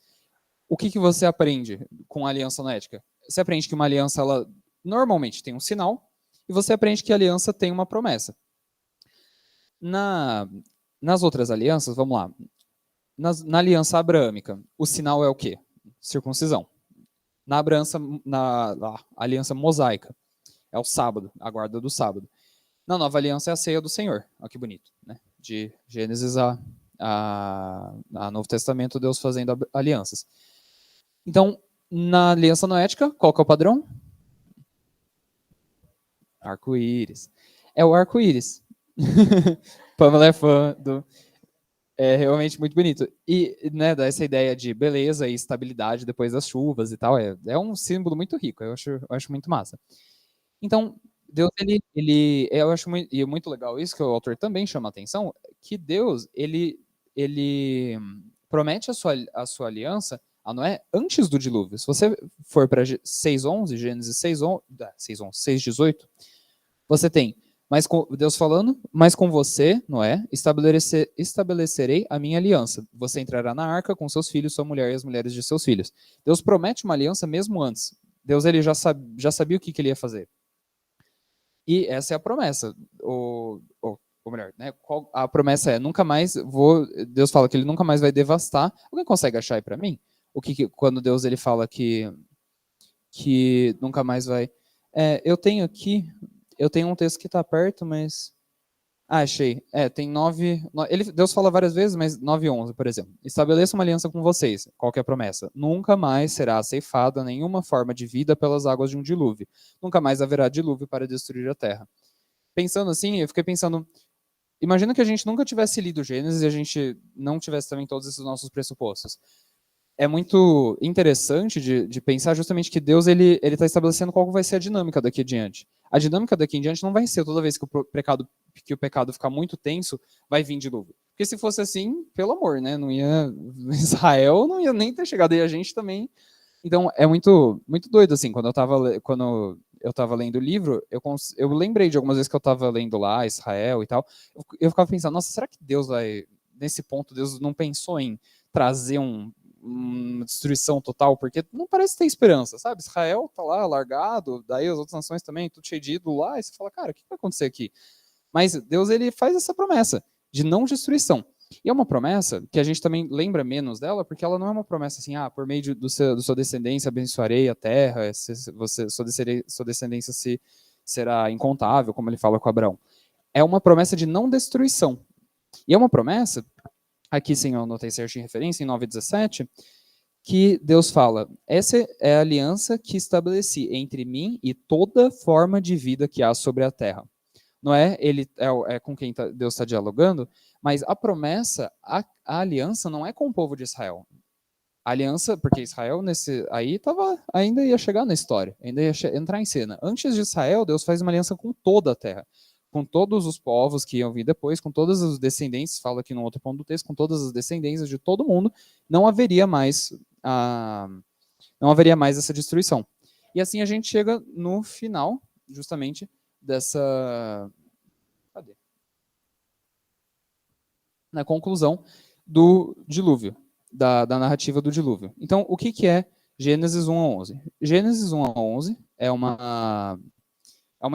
O que você aprende com a aliança noética? Você aprende que uma aliança, ela normalmente tem um sinal, e você aprende que a aliança tem uma promessa. Nas outras alianças, vamos lá. Na aliança abraâmica, o sinal é o quê? Circuncisão. Na aliança mosaica, é o sábado, a guarda do sábado. Na nova aliança é a ceia do Senhor. Olha que bonito, né? De Gênesis a Novo Testamento, Deus fazendo alianças. Então, na aliança noética, qual que é o padrão? Arco-íris. É o arco-íris. Pamela é fã do... É realmente muito bonito. E né, dá essa ideia de beleza e estabilidade depois das chuvas e tal. É um símbolo muito rico. Eu acho muito massa. Então, Deus, eu acho muito legal isso, que o autor também chama a atenção, que Deus, ele promete a sua aliança a Noé antes do dilúvio. Se você for para 6:11, Gênesis 6:18, você tem Deus falando, mas com você, Noé, estabelecerei a minha aliança. Você entrará na arca com seus filhos, sua mulher e as mulheres de seus filhos. Deus promete uma aliança mesmo antes. Deus ele já sabia o que ele ia fazer. E essa é a promessa. Ou melhor, né? A promessa é, nunca mais Deus fala que ele nunca mais vai devastar. Alguém consegue achar aí para mim? Quando Deus ele fala que nunca mais vai... eu tenho um texto que está perto, mas... achei. Tem 9... Deus fala várias vezes, mas 9:11, por exemplo. Estabeleça uma aliança com vocês. Qual que é a promessa? Nunca mais será ceifada nenhuma forma de vida pelas águas de um dilúvio. Nunca mais haverá dilúvio para destruir a terra. Pensando assim, eu fiquei pensando... Imagina que a gente nunca tivesse lido Gênesis e a gente não tivesse também todos esses nossos pressupostos. É muito interessante de pensar justamente que Deus ele está estabelecendo qual vai ser a dinâmica daqui adiante. A dinâmica daqui em diante não vai ser toda vez que o pecado ficar muito tenso, vai vir dilúvio. Porque se fosse assim, pelo amor, né? Não ia Israel não ia nem ter chegado aí a gente também. Então é muito muito doido assim, quando eu tava lendo o livro, eu lembrei de algumas vezes que eu tava lendo lá Israel e tal. Eu ficava pensando, nossa, será que Deus vai nesse ponto Deus não pensou em trazer uma destruição total, porque não parece ter esperança, sabe? Israel tá lá largado, daí as outras nações também, tudo cheio de ídolo lá, e você fala, cara, o que vai acontecer aqui? Mas Deus, ele faz essa promessa de não destruição. E é uma promessa que a gente também lembra menos dela, porque ela não é uma promessa assim, por meio do sua descendência abençoarei a terra, sua descendência será incontável, como ele fala com Abraão. É uma promessa de não destruição. E é uma promessa, aqui sim eu anotei certinho em referência, em 9:17, que Deus fala, essa é a aliança que estabeleci entre mim e toda forma de vida que há sobre a terra. Não é ele é com quem Deus está dialogando, mas a promessa, a aliança não é com o povo de Israel. A aliança, porque Israel ainda ia chegar na história, ainda ia entrar em cena. Antes de Israel, Deus faz uma aliança com toda a terra, com todos os povos que iam vir depois, com todos os descendentes, fala aqui no outro ponto do texto, com todas as descendências de todo mundo, não haveria mais essa destruição. E assim a gente chega no final, justamente, dessa... na conclusão do dilúvio, da narrativa do dilúvio. Então, o que é Gênesis 1-11? Gênesis 1-11 é uma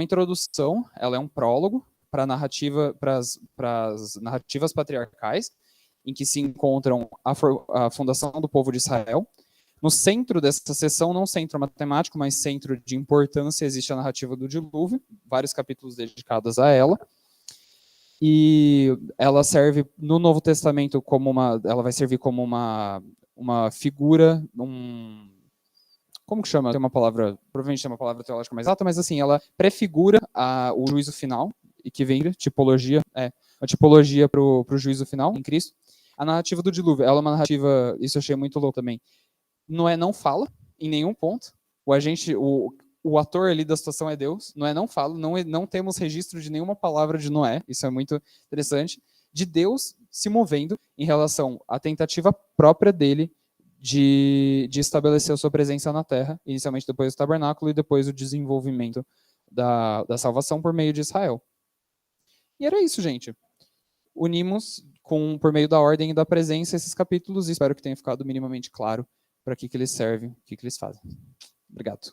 introdução, ela é um prólogo para as narrativas patriarcais, em que se encontram a fundação do povo de Israel. No centro dessa sessão, não centro matemático, mas centro de importância, existe a narrativa do dilúvio, vários capítulos dedicados a ela. E ela serve no Novo Testamento ela vai servir como uma figura, como que chama? Tem uma palavra, provavelmente tem uma palavra teológica mais exata, mas assim, ela prefigura o juízo final, e que vem tipologia, uma tipologia para o juízo final em Cristo. A narrativa do dilúvio, ela é uma narrativa, isso eu achei muito louco também. Noé não fala em nenhum ponto. O ator ali da situação é Deus. Noé não fala, não temos registro de nenhuma palavra de Noé. Isso é muito interessante. De Deus se movendo em relação à tentativa própria dele de estabelecer a sua presença na Terra, inicialmente depois do tabernáculo e depois o desenvolvimento da salvação por meio de Israel. E era isso, gente. Unimos por meio da ordem e da presença esses capítulos e espero que tenha ficado minimamente claro para que eles servem, o que eles fazem. Obrigado.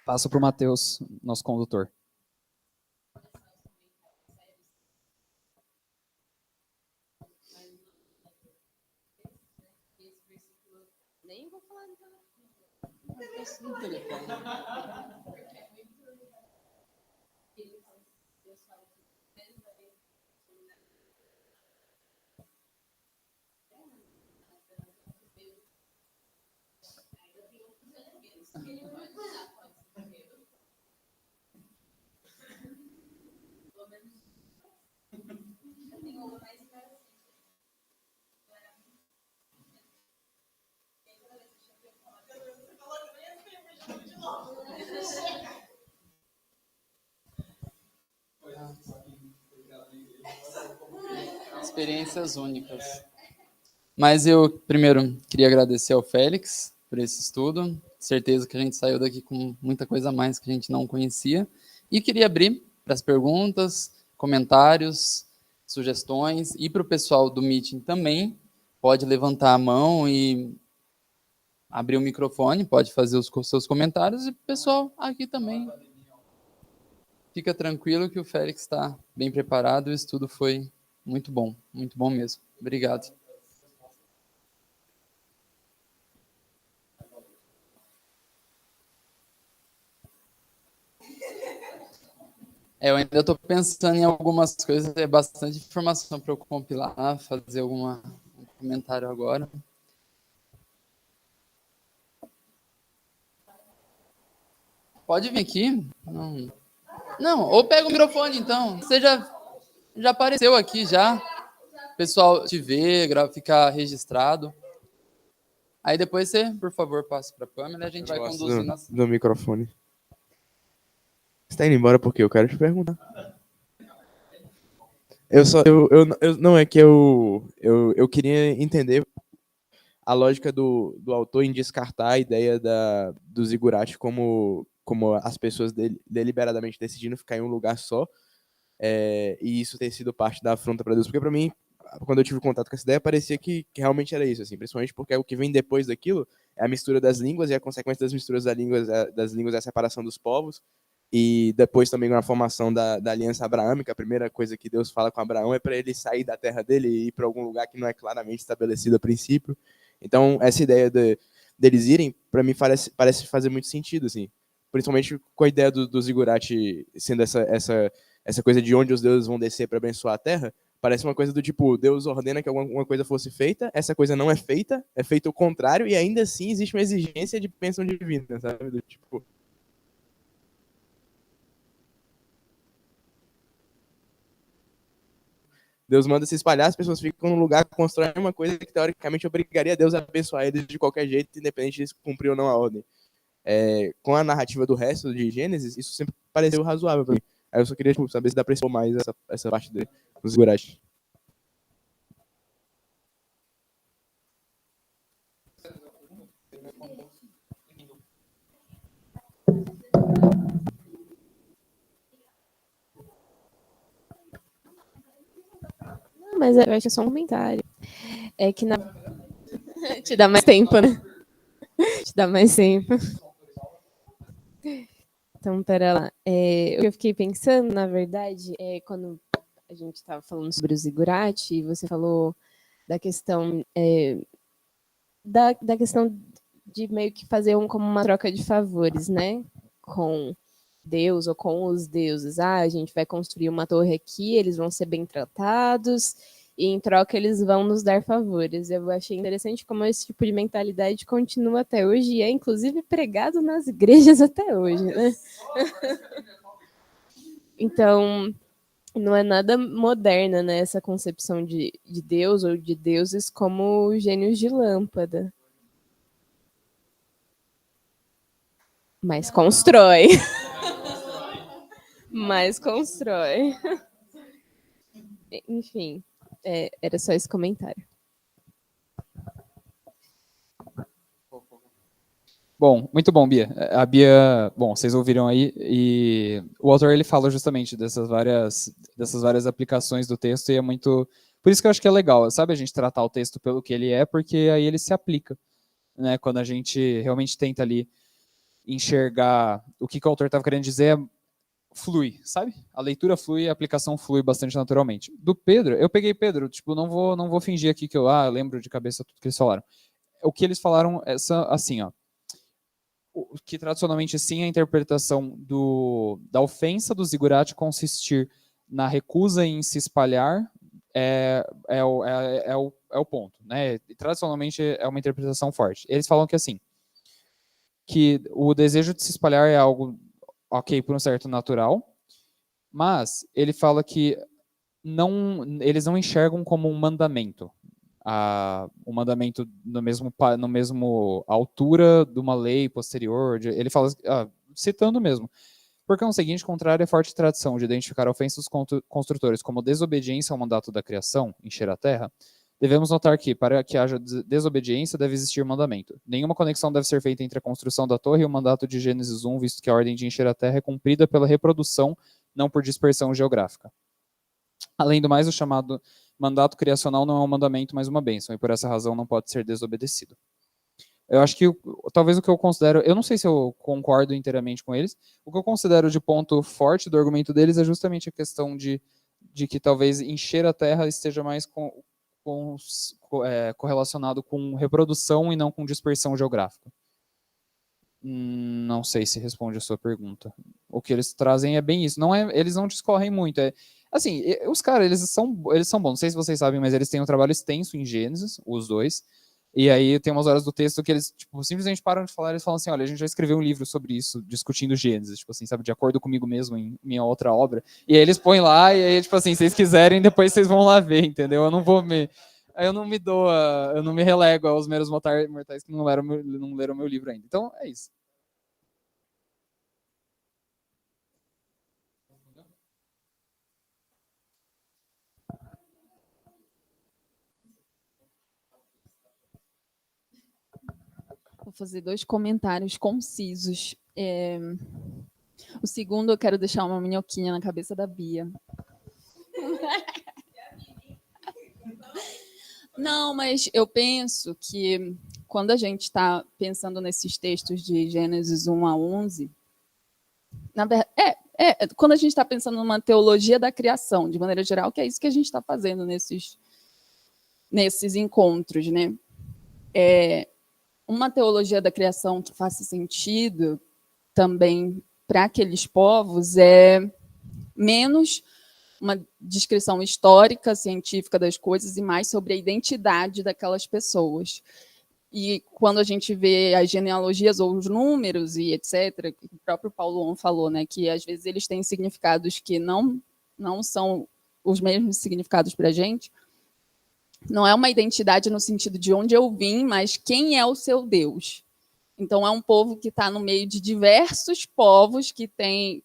Passo para o Matheus, nosso condutor. Nem vou falar nada. Experiências únicas. Mas eu, primeiro, queria agradecer ao Félix por esse estudo. Certeza que a gente saiu daqui com muita coisa a mais que a gente não conhecia. E queria abrir para as perguntas, comentários, sugestões. E para o pessoal do meeting também, pode levantar a mão e abrir o microfone, pode fazer os seus comentários. E o pessoal aqui também. Fica tranquilo que o Félix está bem preparado. O estudo foi muito bom mesmo. Obrigado. Eu ainda estou pensando em algumas coisas, é bastante informação para eu compilar, fazer um comentário agora. Pode vir aqui? Não, ou pega o microfone então. Você já apareceu aqui já. O pessoal te vê, fica registrado. Aí depois você, por favor, passe para a Pâmela e a gente vai conduzir do microfone. Você tá indo embora porque eu quero te perguntar. Não é que eu queria entender a lógica do autor em descartar a ideia do zigurate como as pessoas deliberadamente decidindo ficar em um lugar só, e isso ter sido parte da afronta para Deus. Porque para mim, quando eu tive contato com essa ideia, parecia que realmente era isso, assim, principalmente porque o que vem depois daquilo é a mistura das línguas, e a consequência das misturas das línguas é a separação dos povos, e depois também com a formação da aliança abraâmica. A primeira coisa que Deus fala com Abraão é para ele sair da terra dele e ir para algum lugar que não é claramente estabelecido a princípio. Então, essa ideia deles irem, para mim, parece fazer muito sentido, assim. Principalmente com a ideia do zigurate sendo essa coisa de onde os deuses vão descer para abençoar a terra. Parece uma coisa do tipo, Deus ordena que alguma coisa fosse feita, essa coisa não é feito o contrário, e ainda assim existe uma exigência de bênção divina, sabe? Do tipo, Deus manda se espalhar, as pessoas ficam num lugar, constroem uma coisa que teoricamente obrigaria Deus a abençoar eles de qualquer jeito, independente de cumprir ou não a ordem. Com a narrativa do resto de Gênesis, isso sempre pareceu razoável pra mim. Aí eu só queria saber se dá pra expor mais essa parte dos zigurates. Não, mas eu acho que é só um comentário. É que na. Te dá mais tempo, né? Te dá mais tempo. Então, pera lá. O que eu fiquei pensando, na verdade, quando a gente estava falando sobre o zigurate, e você falou da questão da questão de meio que fazer como uma troca de favores, né? Com Deus ou com os deuses. A gente vai construir uma torre aqui, eles vão ser bem tratados, e em troca eles vão nos dar favores. Eu achei interessante como esse tipo de mentalidade continua até hoje, e é inclusive pregado nas igrejas até hoje, né? Então, não é nada moderna, né, essa concepção de Deus ou de deuses como gênios de lâmpada. Mas constrói. Mas constrói. Enfim, era só esse comentário. Bom, muito bom, Bia. A Bia, bom, vocês ouviram aí, e o autor ele fala justamente dessas várias aplicações do texto, e é muito. Por isso que eu acho que é legal, sabe, a gente tratar o texto pelo que ele é, porque aí ele se aplica, né? Quando a gente realmente tenta ali enxergar o que o autor estava querendo dizer, flui, sabe? A leitura flui, a aplicação flui bastante naturalmente. Do Pedro, eu peguei Pedro, tipo, não vou fingir aqui que eu lembro de cabeça tudo que eles falaram. O que eles falaram é assim, ó. Que tradicionalmente sim a interpretação da ofensa do zigurate consistir na recusa em se espalhar é o ponto, né? E, tradicionalmente é uma interpretação forte. Eles falam que assim, que o desejo de se espalhar é algo ok por um certo natural, mas ele fala que eles não enxergam como um mandamento. Um mandamento no mesmo altura de uma lei posterior. Ele fala, citando mesmo, porque é o seguinte, contrário à forte tradição de identificar ofensas construtores como desobediência ao mandato da criação, encher a terra, devemos notar que, para que haja desobediência, deve existir mandamento. Nenhuma conexão deve ser feita entre a construção da torre e o mandato de Gênesis 1, visto que a ordem de encher a terra é cumprida pela reprodução, não por dispersão geográfica. Além do mais, o chamado mandato criacional não é um mandamento, mas uma bênção, e por essa razão não pode ser desobedecido. Eu acho que talvez o que eu considero, eu não sei se eu concordo inteiramente com eles, o que eu considero de ponto forte do argumento deles é justamente a questão de que talvez encher a terra esteja mais correlacionado com reprodução e não com dispersão geográfica. Não sei se responde a sua pergunta. O que eles trazem é bem isso. Eles não discorrem muito. Assim, os caras, eles são bons. Não sei se vocês sabem, mas eles têm um trabalho extenso em Gênesis, os dois. E aí tem umas horas do texto que eles simplesmente param de falar, eles falam assim, olha, a gente já escreveu um livro sobre isso, discutindo Gênesis, tipo assim, sabe, de acordo comigo mesmo em minha outra obra. E aí eles põem lá, e aí, tipo assim, se vocês quiserem, depois vocês vão lá ver, entendeu? Eu não me relego aos meros mortais que não leram, meu livro ainda. Então, é isso. Vou fazer 2 comentários concisos. O segundo, eu quero deixar uma minhoquinha na cabeça da Bia. Não, mas eu penso que quando a gente está pensando nesses textos de Gênesis 1 a 11, na verdade, quando a gente está pensando numa teologia da criação, de maneira geral, que é isso que a gente está fazendo nesses encontros, né? Uma teologia da criação que faça sentido também para aqueles povos é menos uma descrição histórica, científica das coisas e mais sobre a identidade daquelas pessoas. E quando a gente vê as genealogias ou os números e etc., o próprio Paulo falou, né, que às vezes eles têm significados que não são os mesmos significados para a gente, não é uma identidade no sentido de onde eu vim, mas quem é o seu Deus. Então, é um povo que está no meio de diversos povos que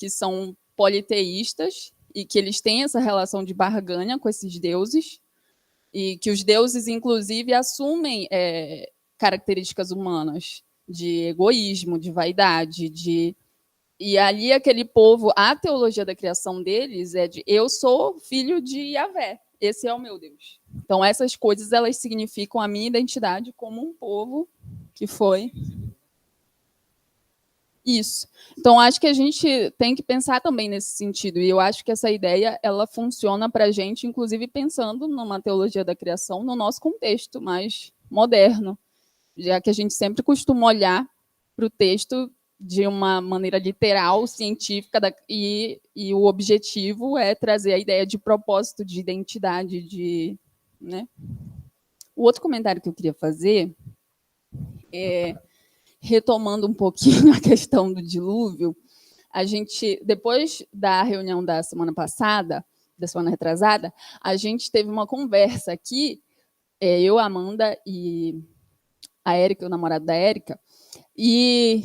são politeístas e que eles têm essa relação de barganha com esses deuses, e que os deuses, inclusive, assumem características humanas de egoísmo, de vaidade, e ali aquele povo, a teologia da criação deles é de eu sou filho de Yahvé, esse é o meu Deus. Então, essas coisas, elas significam a minha identidade como um povo que foi isso. Então, acho que a gente tem que pensar também nesse sentido. E eu acho que essa ideia ela funciona para a gente, inclusive pensando numa teologia da criação no nosso contexto mais moderno, já que a gente sempre costuma olhar para o texto de uma maneira literal, científica, e o objetivo é trazer a ideia de propósito, de identidade, né? O outro comentário que eu queria fazer é, retomando um pouquinho a questão do dilúvio, a gente, depois da reunião da semana passada, da semana retrasada, a gente teve uma conversa aqui, eu, a Amanda e a Érica, o namorado da Érica, e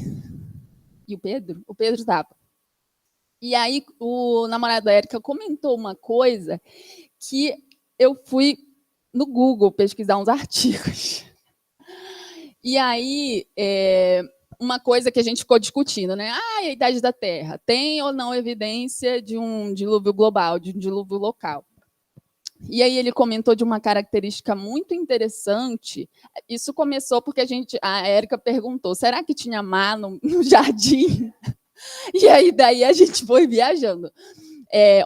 o Pedro? O Pedro estava. E aí o namorado da Érica comentou uma coisa que eu fui no Google pesquisar uns artigos. E aí, uma coisa que a gente ficou discutindo, né? A idade da Terra. Tem ou não evidência de um dilúvio global, de um dilúvio local? E aí ele comentou de uma característica muito interessante. Isso começou porque a Érica perguntou, será que tinha mar no jardim? E aí daí a gente foi viajando.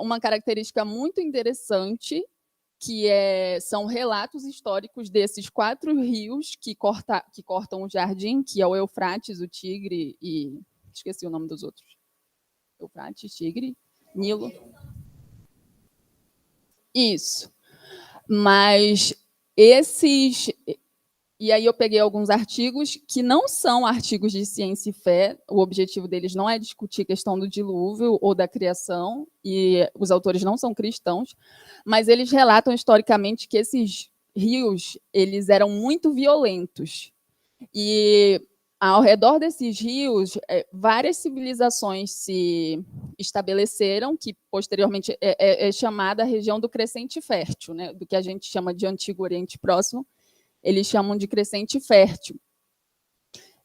Uma característica muito interessante que são relatos históricos desses 4 rios que cortam o jardim, que é o Eufrates, o Tigre e... esqueci o nome dos outros. Eufrates, Tigre, Nilo. Isso. Mas esses... E aí eu peguei alguns artigos que não são artigos de ciência e fé, o objetivo deles não é discutir a questão do dilúvio ou da criação, e os autores não são cristãos, mas eles relatam historicamente que esses rios eles eram muito violentos. E ao redor desses rios, várias civilizações se estabeleceram, que posteriormente é chamada a região do Crescente Fértil, né, do que a gente chama de Antigo Oriente Próximo, eles chamam de Crescente Fértil.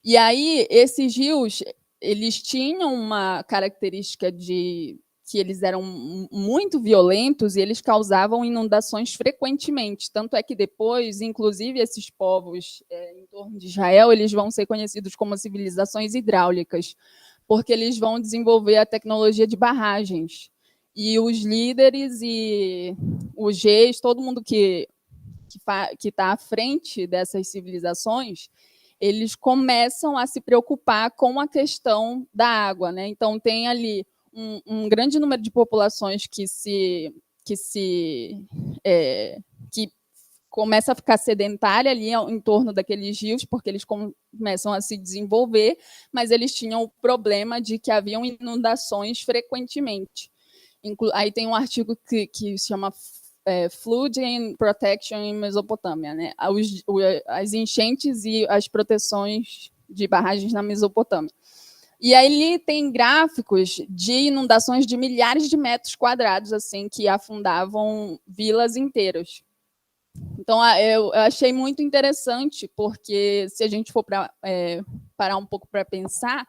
E aí, esses rios, eles tinham uma característica de que eles eram muito violentos e eles causavam inundações frequentemente. Tanto é que depois, inclusive, esses povos em torno de Israel, eles vão ser conhecidos como civilizações hidráulicas, porque eles vão desenvolver a tecnologia de barragens. E os líderes e os reis, todo mundo que está à frente dessas civilizações, eles começam a se preocupar com a questão da água, né? Então, tem ali um grande número de populações que começa a ficar sedentária ali em torno daqueles rios, porque eles começam a se desenvolver, mas eles tinham o problema de que haviam inundações frequentemente. Aí tem um artigo que se chama Flood and Protection in Mesopotâmia, né? As enchentes e as proteções de barragens na Mesopotâmia. E aí ele tem gráficos de inundações de milhares de metros quadrados, assim, que afundavam vilas inteiras. Então, eu achei muito interessante, porque se a gente for parar um pouco para pensar,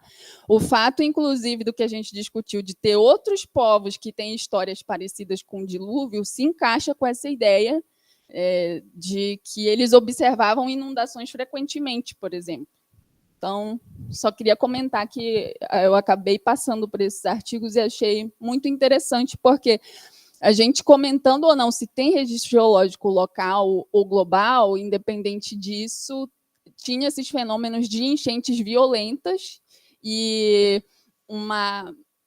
o fato, inclusive, do que a gente discutiu, de ter outros povos que têm histórias parecidas com o dilúvio, se encaixa com essa ideia de que eles observavam inundações frequentemente, por exemplo. Então, só queria comentar que eu acabei passando por esses artigos e achei muito interessante, porque a gente comentando ou não se tem registro geológico local ou global, independente disso, tinha esses fenômenos de enchentes violentas e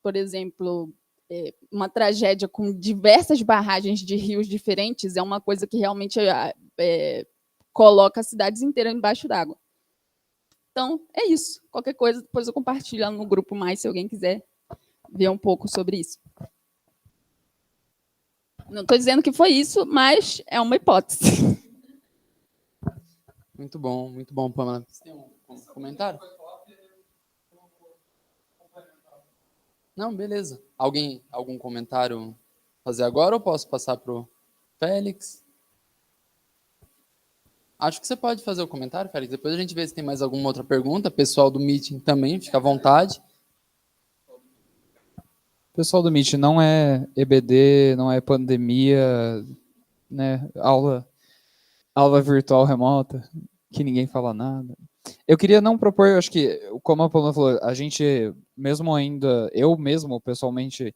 por exemplo, uma tragédia com diversas barragens de rios diferentes é uma coisa que realmente coloca cidades inteiras embaixo d'água. Então, é isso. Qualquer coisa, depois eu compartilho no grupo mais, se alguém quiser ver um pouco sobre isso. Não estou dizendo que foi isso, mas é uma hipótese. Muito bom, Pamela. Você tem um comentário? Não, beleza. Algum comentário fazer agora ou posso passar para o Félix? Acho que você pode fazer o comentário, Félix. Depois a gente vê se tem mais alguma outra pergunta. Pessoal do meeting também, fica à vontade. Pessoal do Meet, não é EBD, não é pandemia, né? Aula virtual remota, que ninguém fala nada. Eu queria não propor, eu acho que, como a Paula falou, a gente, mesmo ainda, eu mesmo, pessoalmente,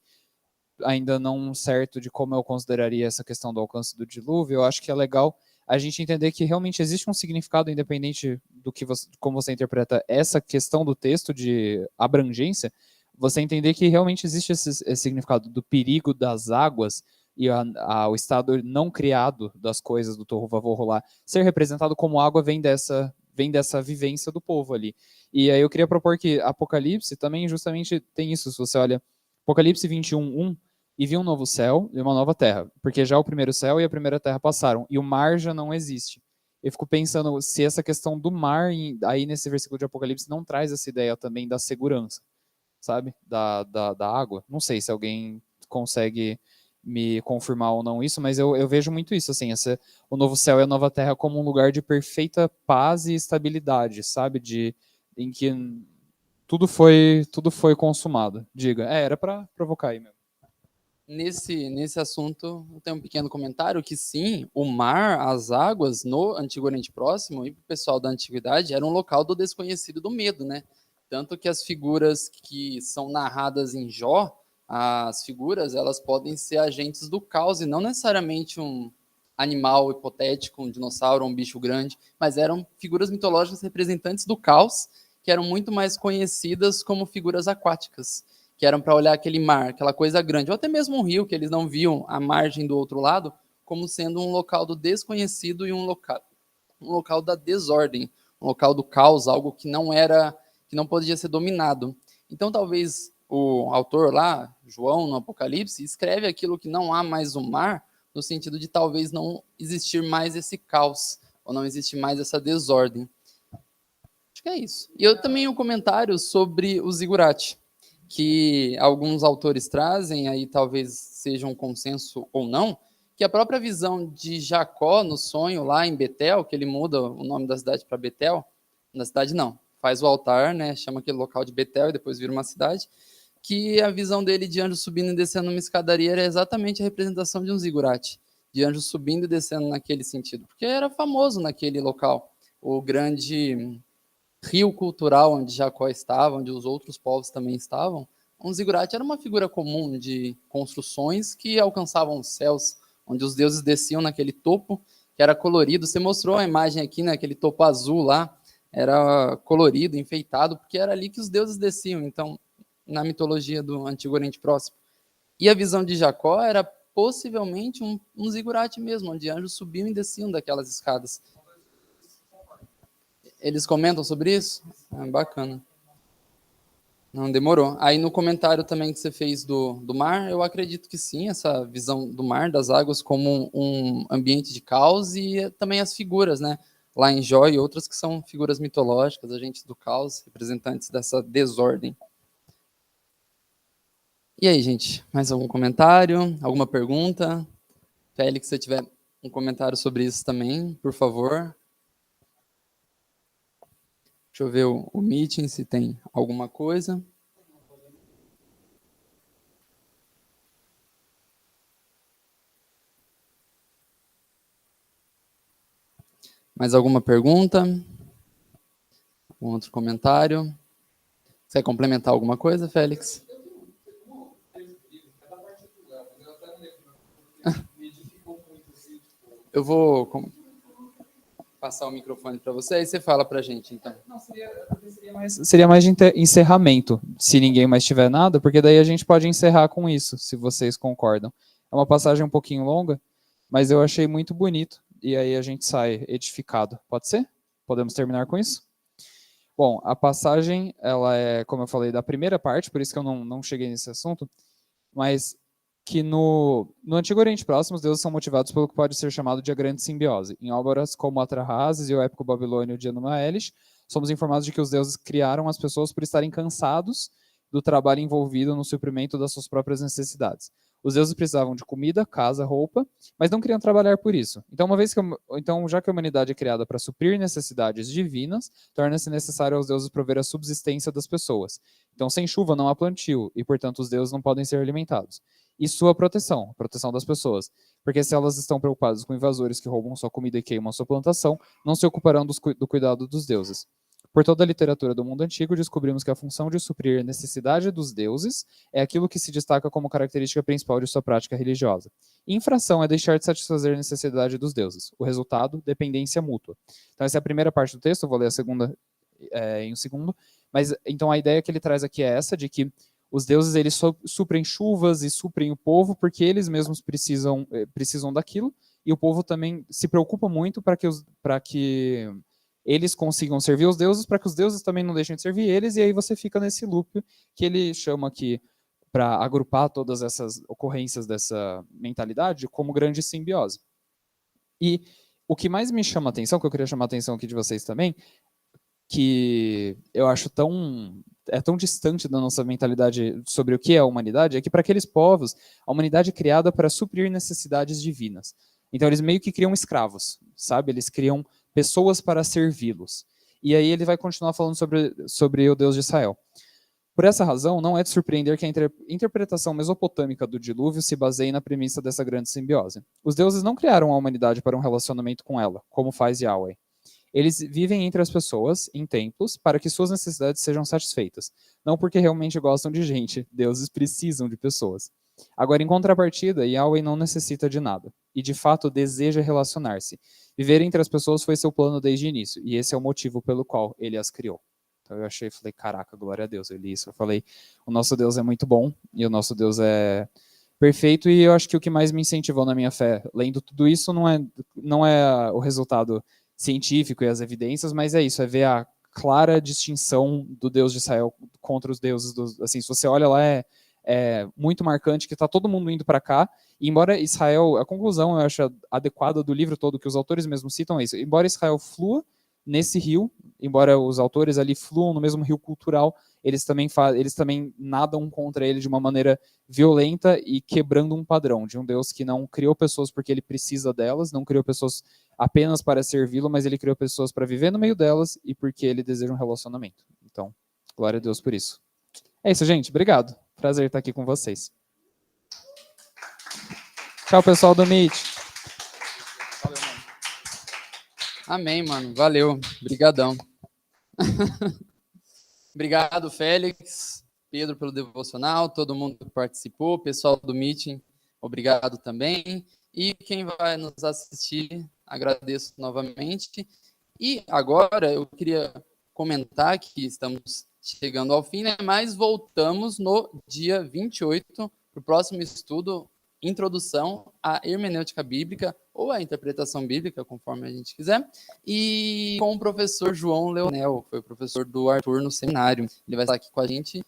ainda não certo de como eu consideraria essa questão do alcance do dilúvio, eu acho que é legal a gente entender que realmente existe um significado independente do que como você interpreta essa questão do texto de abrangência, você entender que realmente existe esse significado do perigo das águas e o estado não criado das coisas do Tohu Vavohu lá ser representado como água vem dessa vivência do povo ali. E aí eu queria propor que Apocalipse também justamente tem isso. Se você olha Apocalipse 21:1, e vi um novo céu e uma nova terra, porque já o primeiro céu e a primeira terra passaram, e o mar já não existe. Eu fico pensando se essa questão do mar, aí nesse versículo de Apocalipse, não traz essa ideia também da segurança, sabe? Da água. Não sei se alguém consegue me confirmar ou não isso, mas eu vejo muito isso, assim, o novo céu e a nova terra como um lugar de perfeita paz e estabilidade, sabe? Em que tudo foi consumado. Diga, era para provocar aí mesmo. Nesse assunto, eu tenho um pequeno comentário que sim, o mar, as águas no Antigo Oriente Próximo e para o pessoal da Antiguidade era um local do desconhecido, do medo, né? Tanto que as figuras que são narradas em Jó, as figuras, elas podem ser agentes do caos e não necessariamente um animal hipotético, um dinossauro, um bicho grande, mas eram figuras mitológicas representantes do caos, que eram muito mais conhecidas como figuras aquáticas, que eram para olhar aquele mar, aquela coisa grande, ou até mesmo um rio, que eles não viam a margem do outro lado, como sendo um local do desconhecido e um local da desordem, um local do caos, algo que não podia ser dominado. Então, talvez o autor lá, João, no Apocalipse, escreve aquilo que não há mais o mar, no sentido de talvez não existir mais esse caos, ou não existir mais essa desordem. Acho que é isso. E eu também um comentário sobre o zigurate, que alguns autores trazem, aí talvez seja um consenso ou não, que a própria visão de Jacó no sonho lá em Betel, que ele muda o nome da cidade para Betel, na cidade não, faz o altar, né, chama aquele local de Betel e depois vira uma cidade, que a visão dele de anjo subindo e descendo uma escadaria era exatamente a representação de um zigurate, de anjo subindo e descendo naquele sentido, porque era famoso naquele local, o grande rio cultural onde Jacó estava, onde os outros povos também estavam, um zigurate era uma figura comum de construções que alcançavam os céus, onde os deuses desciam naquele topo, que era colorido. Você mostrou a imagem aqui, né, aquele topo azul lá, era colorido, enfeitado, porque era ali que os deuses desciam, então, na mitologia do Antigo Oriente Próximo. E a visão de Jacó era possivelmente um zigurate mesmo, onde anjos subiam e desciam daquelas escadas. Eles comentam sobre isso? Bacana. Não demorou. Aí no comentário também que você fez do mar, eu acredito que sim, essa visão do mar, das águas como um ambiente de caos e também as figuras, né? Lá em Jó e outras que são figuras mitológicas, agentes do caos, representantes dessa desordem. E aí, gente, mais algum comentário? Alguma pergunta? Félix, se você tiver um comentário sobre isso também, por favor. Deixa eu ver o meeting, se tem alguma coisa. Mais alguma pergunta? Um outro comentário? Quer complementar alguma coisa, Félix? Eu vou passar o microfone para você, aí você fala para a gente, então. Não, seria mais de encerramento, se ninguém mais tiver nada, porque daí a gente pode encerrar com isso, se vocês concordam. É uma passagem um pouquinho longa, mas eu achei muito bonito, e aí a gente sai edificado. Pode ser? Podemos terminar com isso? Bom, a passagem, ela é, como eu falei, da primeira parte, por isso que eu não cheguei nesse assunto, mas que no Antigo Oriente Próximo, os deuses são motivados pelo que pode ser chamado de a grande simbiose. Em obras como Atrahasis e o épico babilônio de Anu-Elish, somos informados de que os deuses criaram as pessoas por estarem cansados do trabalho envolvido no suprimento das suas próprias necessidades. Os deuses precisavam de comida, casa, roupa, mas não queriam trabalhar por isso. Então, já que a humanidade é criada para suprir necessidades divinas, torna-se necessário aos deuses prover a subsistência das pessoas. Então, sem chuva não há plantio, e, portanto, os deuses não podem ser alimentados. E sua proteção, a proteção das pessoas. Porque se elas estão preocupadas com invasores que roubam sua comida e queimam sua plantação, não se ocuparão do cuidado dos deuses. Por toda a literatura do mundo antigo, descobrimos que a função de suprir a necessidade dos deuses é aquilo que se destaca como característica principal de sua prática religiosa. Infração é deixar de satisfazer a necessidade dos deuses. O resultado, dependência mútua. Então essa é a primeira parte do texto, eu vou ler a segunda em um segundo. Mas então a ideia que ele traz aqui é essa, de que os deuses eles suprem chuvas e suprem o povo porque eles mesmos precisam daquilo, e o povo também se preocupa muito para que eles consigam servir os deuses, para que os deuses também não deixem de servir eles, e aí você fica nesse loop que ele chama aqui, para agrupar todas essas ocorrências dessa mentalidade, como grande simbiose. E o que mais me chama a atenção, que eu queria chamar a atenção aqui de vocês também, que eu acho tão distante da nossa mentalidade sobre o que é a humanidade, é que para aqueles povos, a humanidade é criada para suprir necessidades divinas. Então eles meio que criam escravos, sabe? Eles criam pessoas para servi-los. E aí ele vai continuar falando sobre o Deus de Israel. Por essa razão, não é de surpreender que a interpretação mesopotâmica do dilúvio se baseie na premissa dessa grande simbiose. Os deuses não criaram a humanidade para um relacionamento com ela, como faz Yahweh. Eles vivem entre as pessoas, em templos, para que suas necessidades sejam satisfeitas. Não porque realmente gostam de gente, deuses precisam de pessoas. Agora, em contrapartida, Yahweh não necessita de nada, e de fato deseja relacionar-se. Viver entre as pessoas foi seu plano desde o início, e esse é o motivo pelo qual ele as criou. Então eu falei, caraca, glória a Deus, eu li isso. Eu falei, o nosso Deus é muito bom, e o nosso Deus é perfeito, e eu acho que o que mais me incentivou na minha fé, lendo tudo isso, não é o resultado científico e as evidências, mas é isso, é ver a clara distinção do Deus de Israel contra os deuses, assim, se você olha lá, é muito marcante que está todo mundo indo para cá, e embora Israel, a conclusão eu acho adequada do livro todo, que os autores mesmo citam é isso, embora Israel flua nesse rio, embora os autores ali fluam no mesmo rio cultural, eles também nadam contra ele de uma maneira violenta e quebrando um padrão de um Deus que não criou pessoas porque ele precisa delas, não criou pessoas apenas para servi-lo, mas ele criou pessoas para viver no meio delas e porque ele deseja um relacionamento. Então, glória a Deus por isso. É isso, gente. Obrigado. Prazer estar aqui com vocês. Tchau, pessoal do Meet. Valeu, mano. Amém, mano. Valeu. Obrigadão. Obrigado, Félix, Pedro pelo devocional, todo mundo que participou, pessoal do meeting, obrigado também. E quem vai nos assistir, agradeço novamente. E agora eu queria comentar que estamos chegando ao fim, né? Mas voltamos no dia 28 para o próximo estudo, Introdução à Hermenêutica Bíblica, ou à Interpretação Bíblica, conforme a gente quiser, e com o professor João Leonel, foi o professor do Arthur no seminário. Ele vai estar aqui com a gente.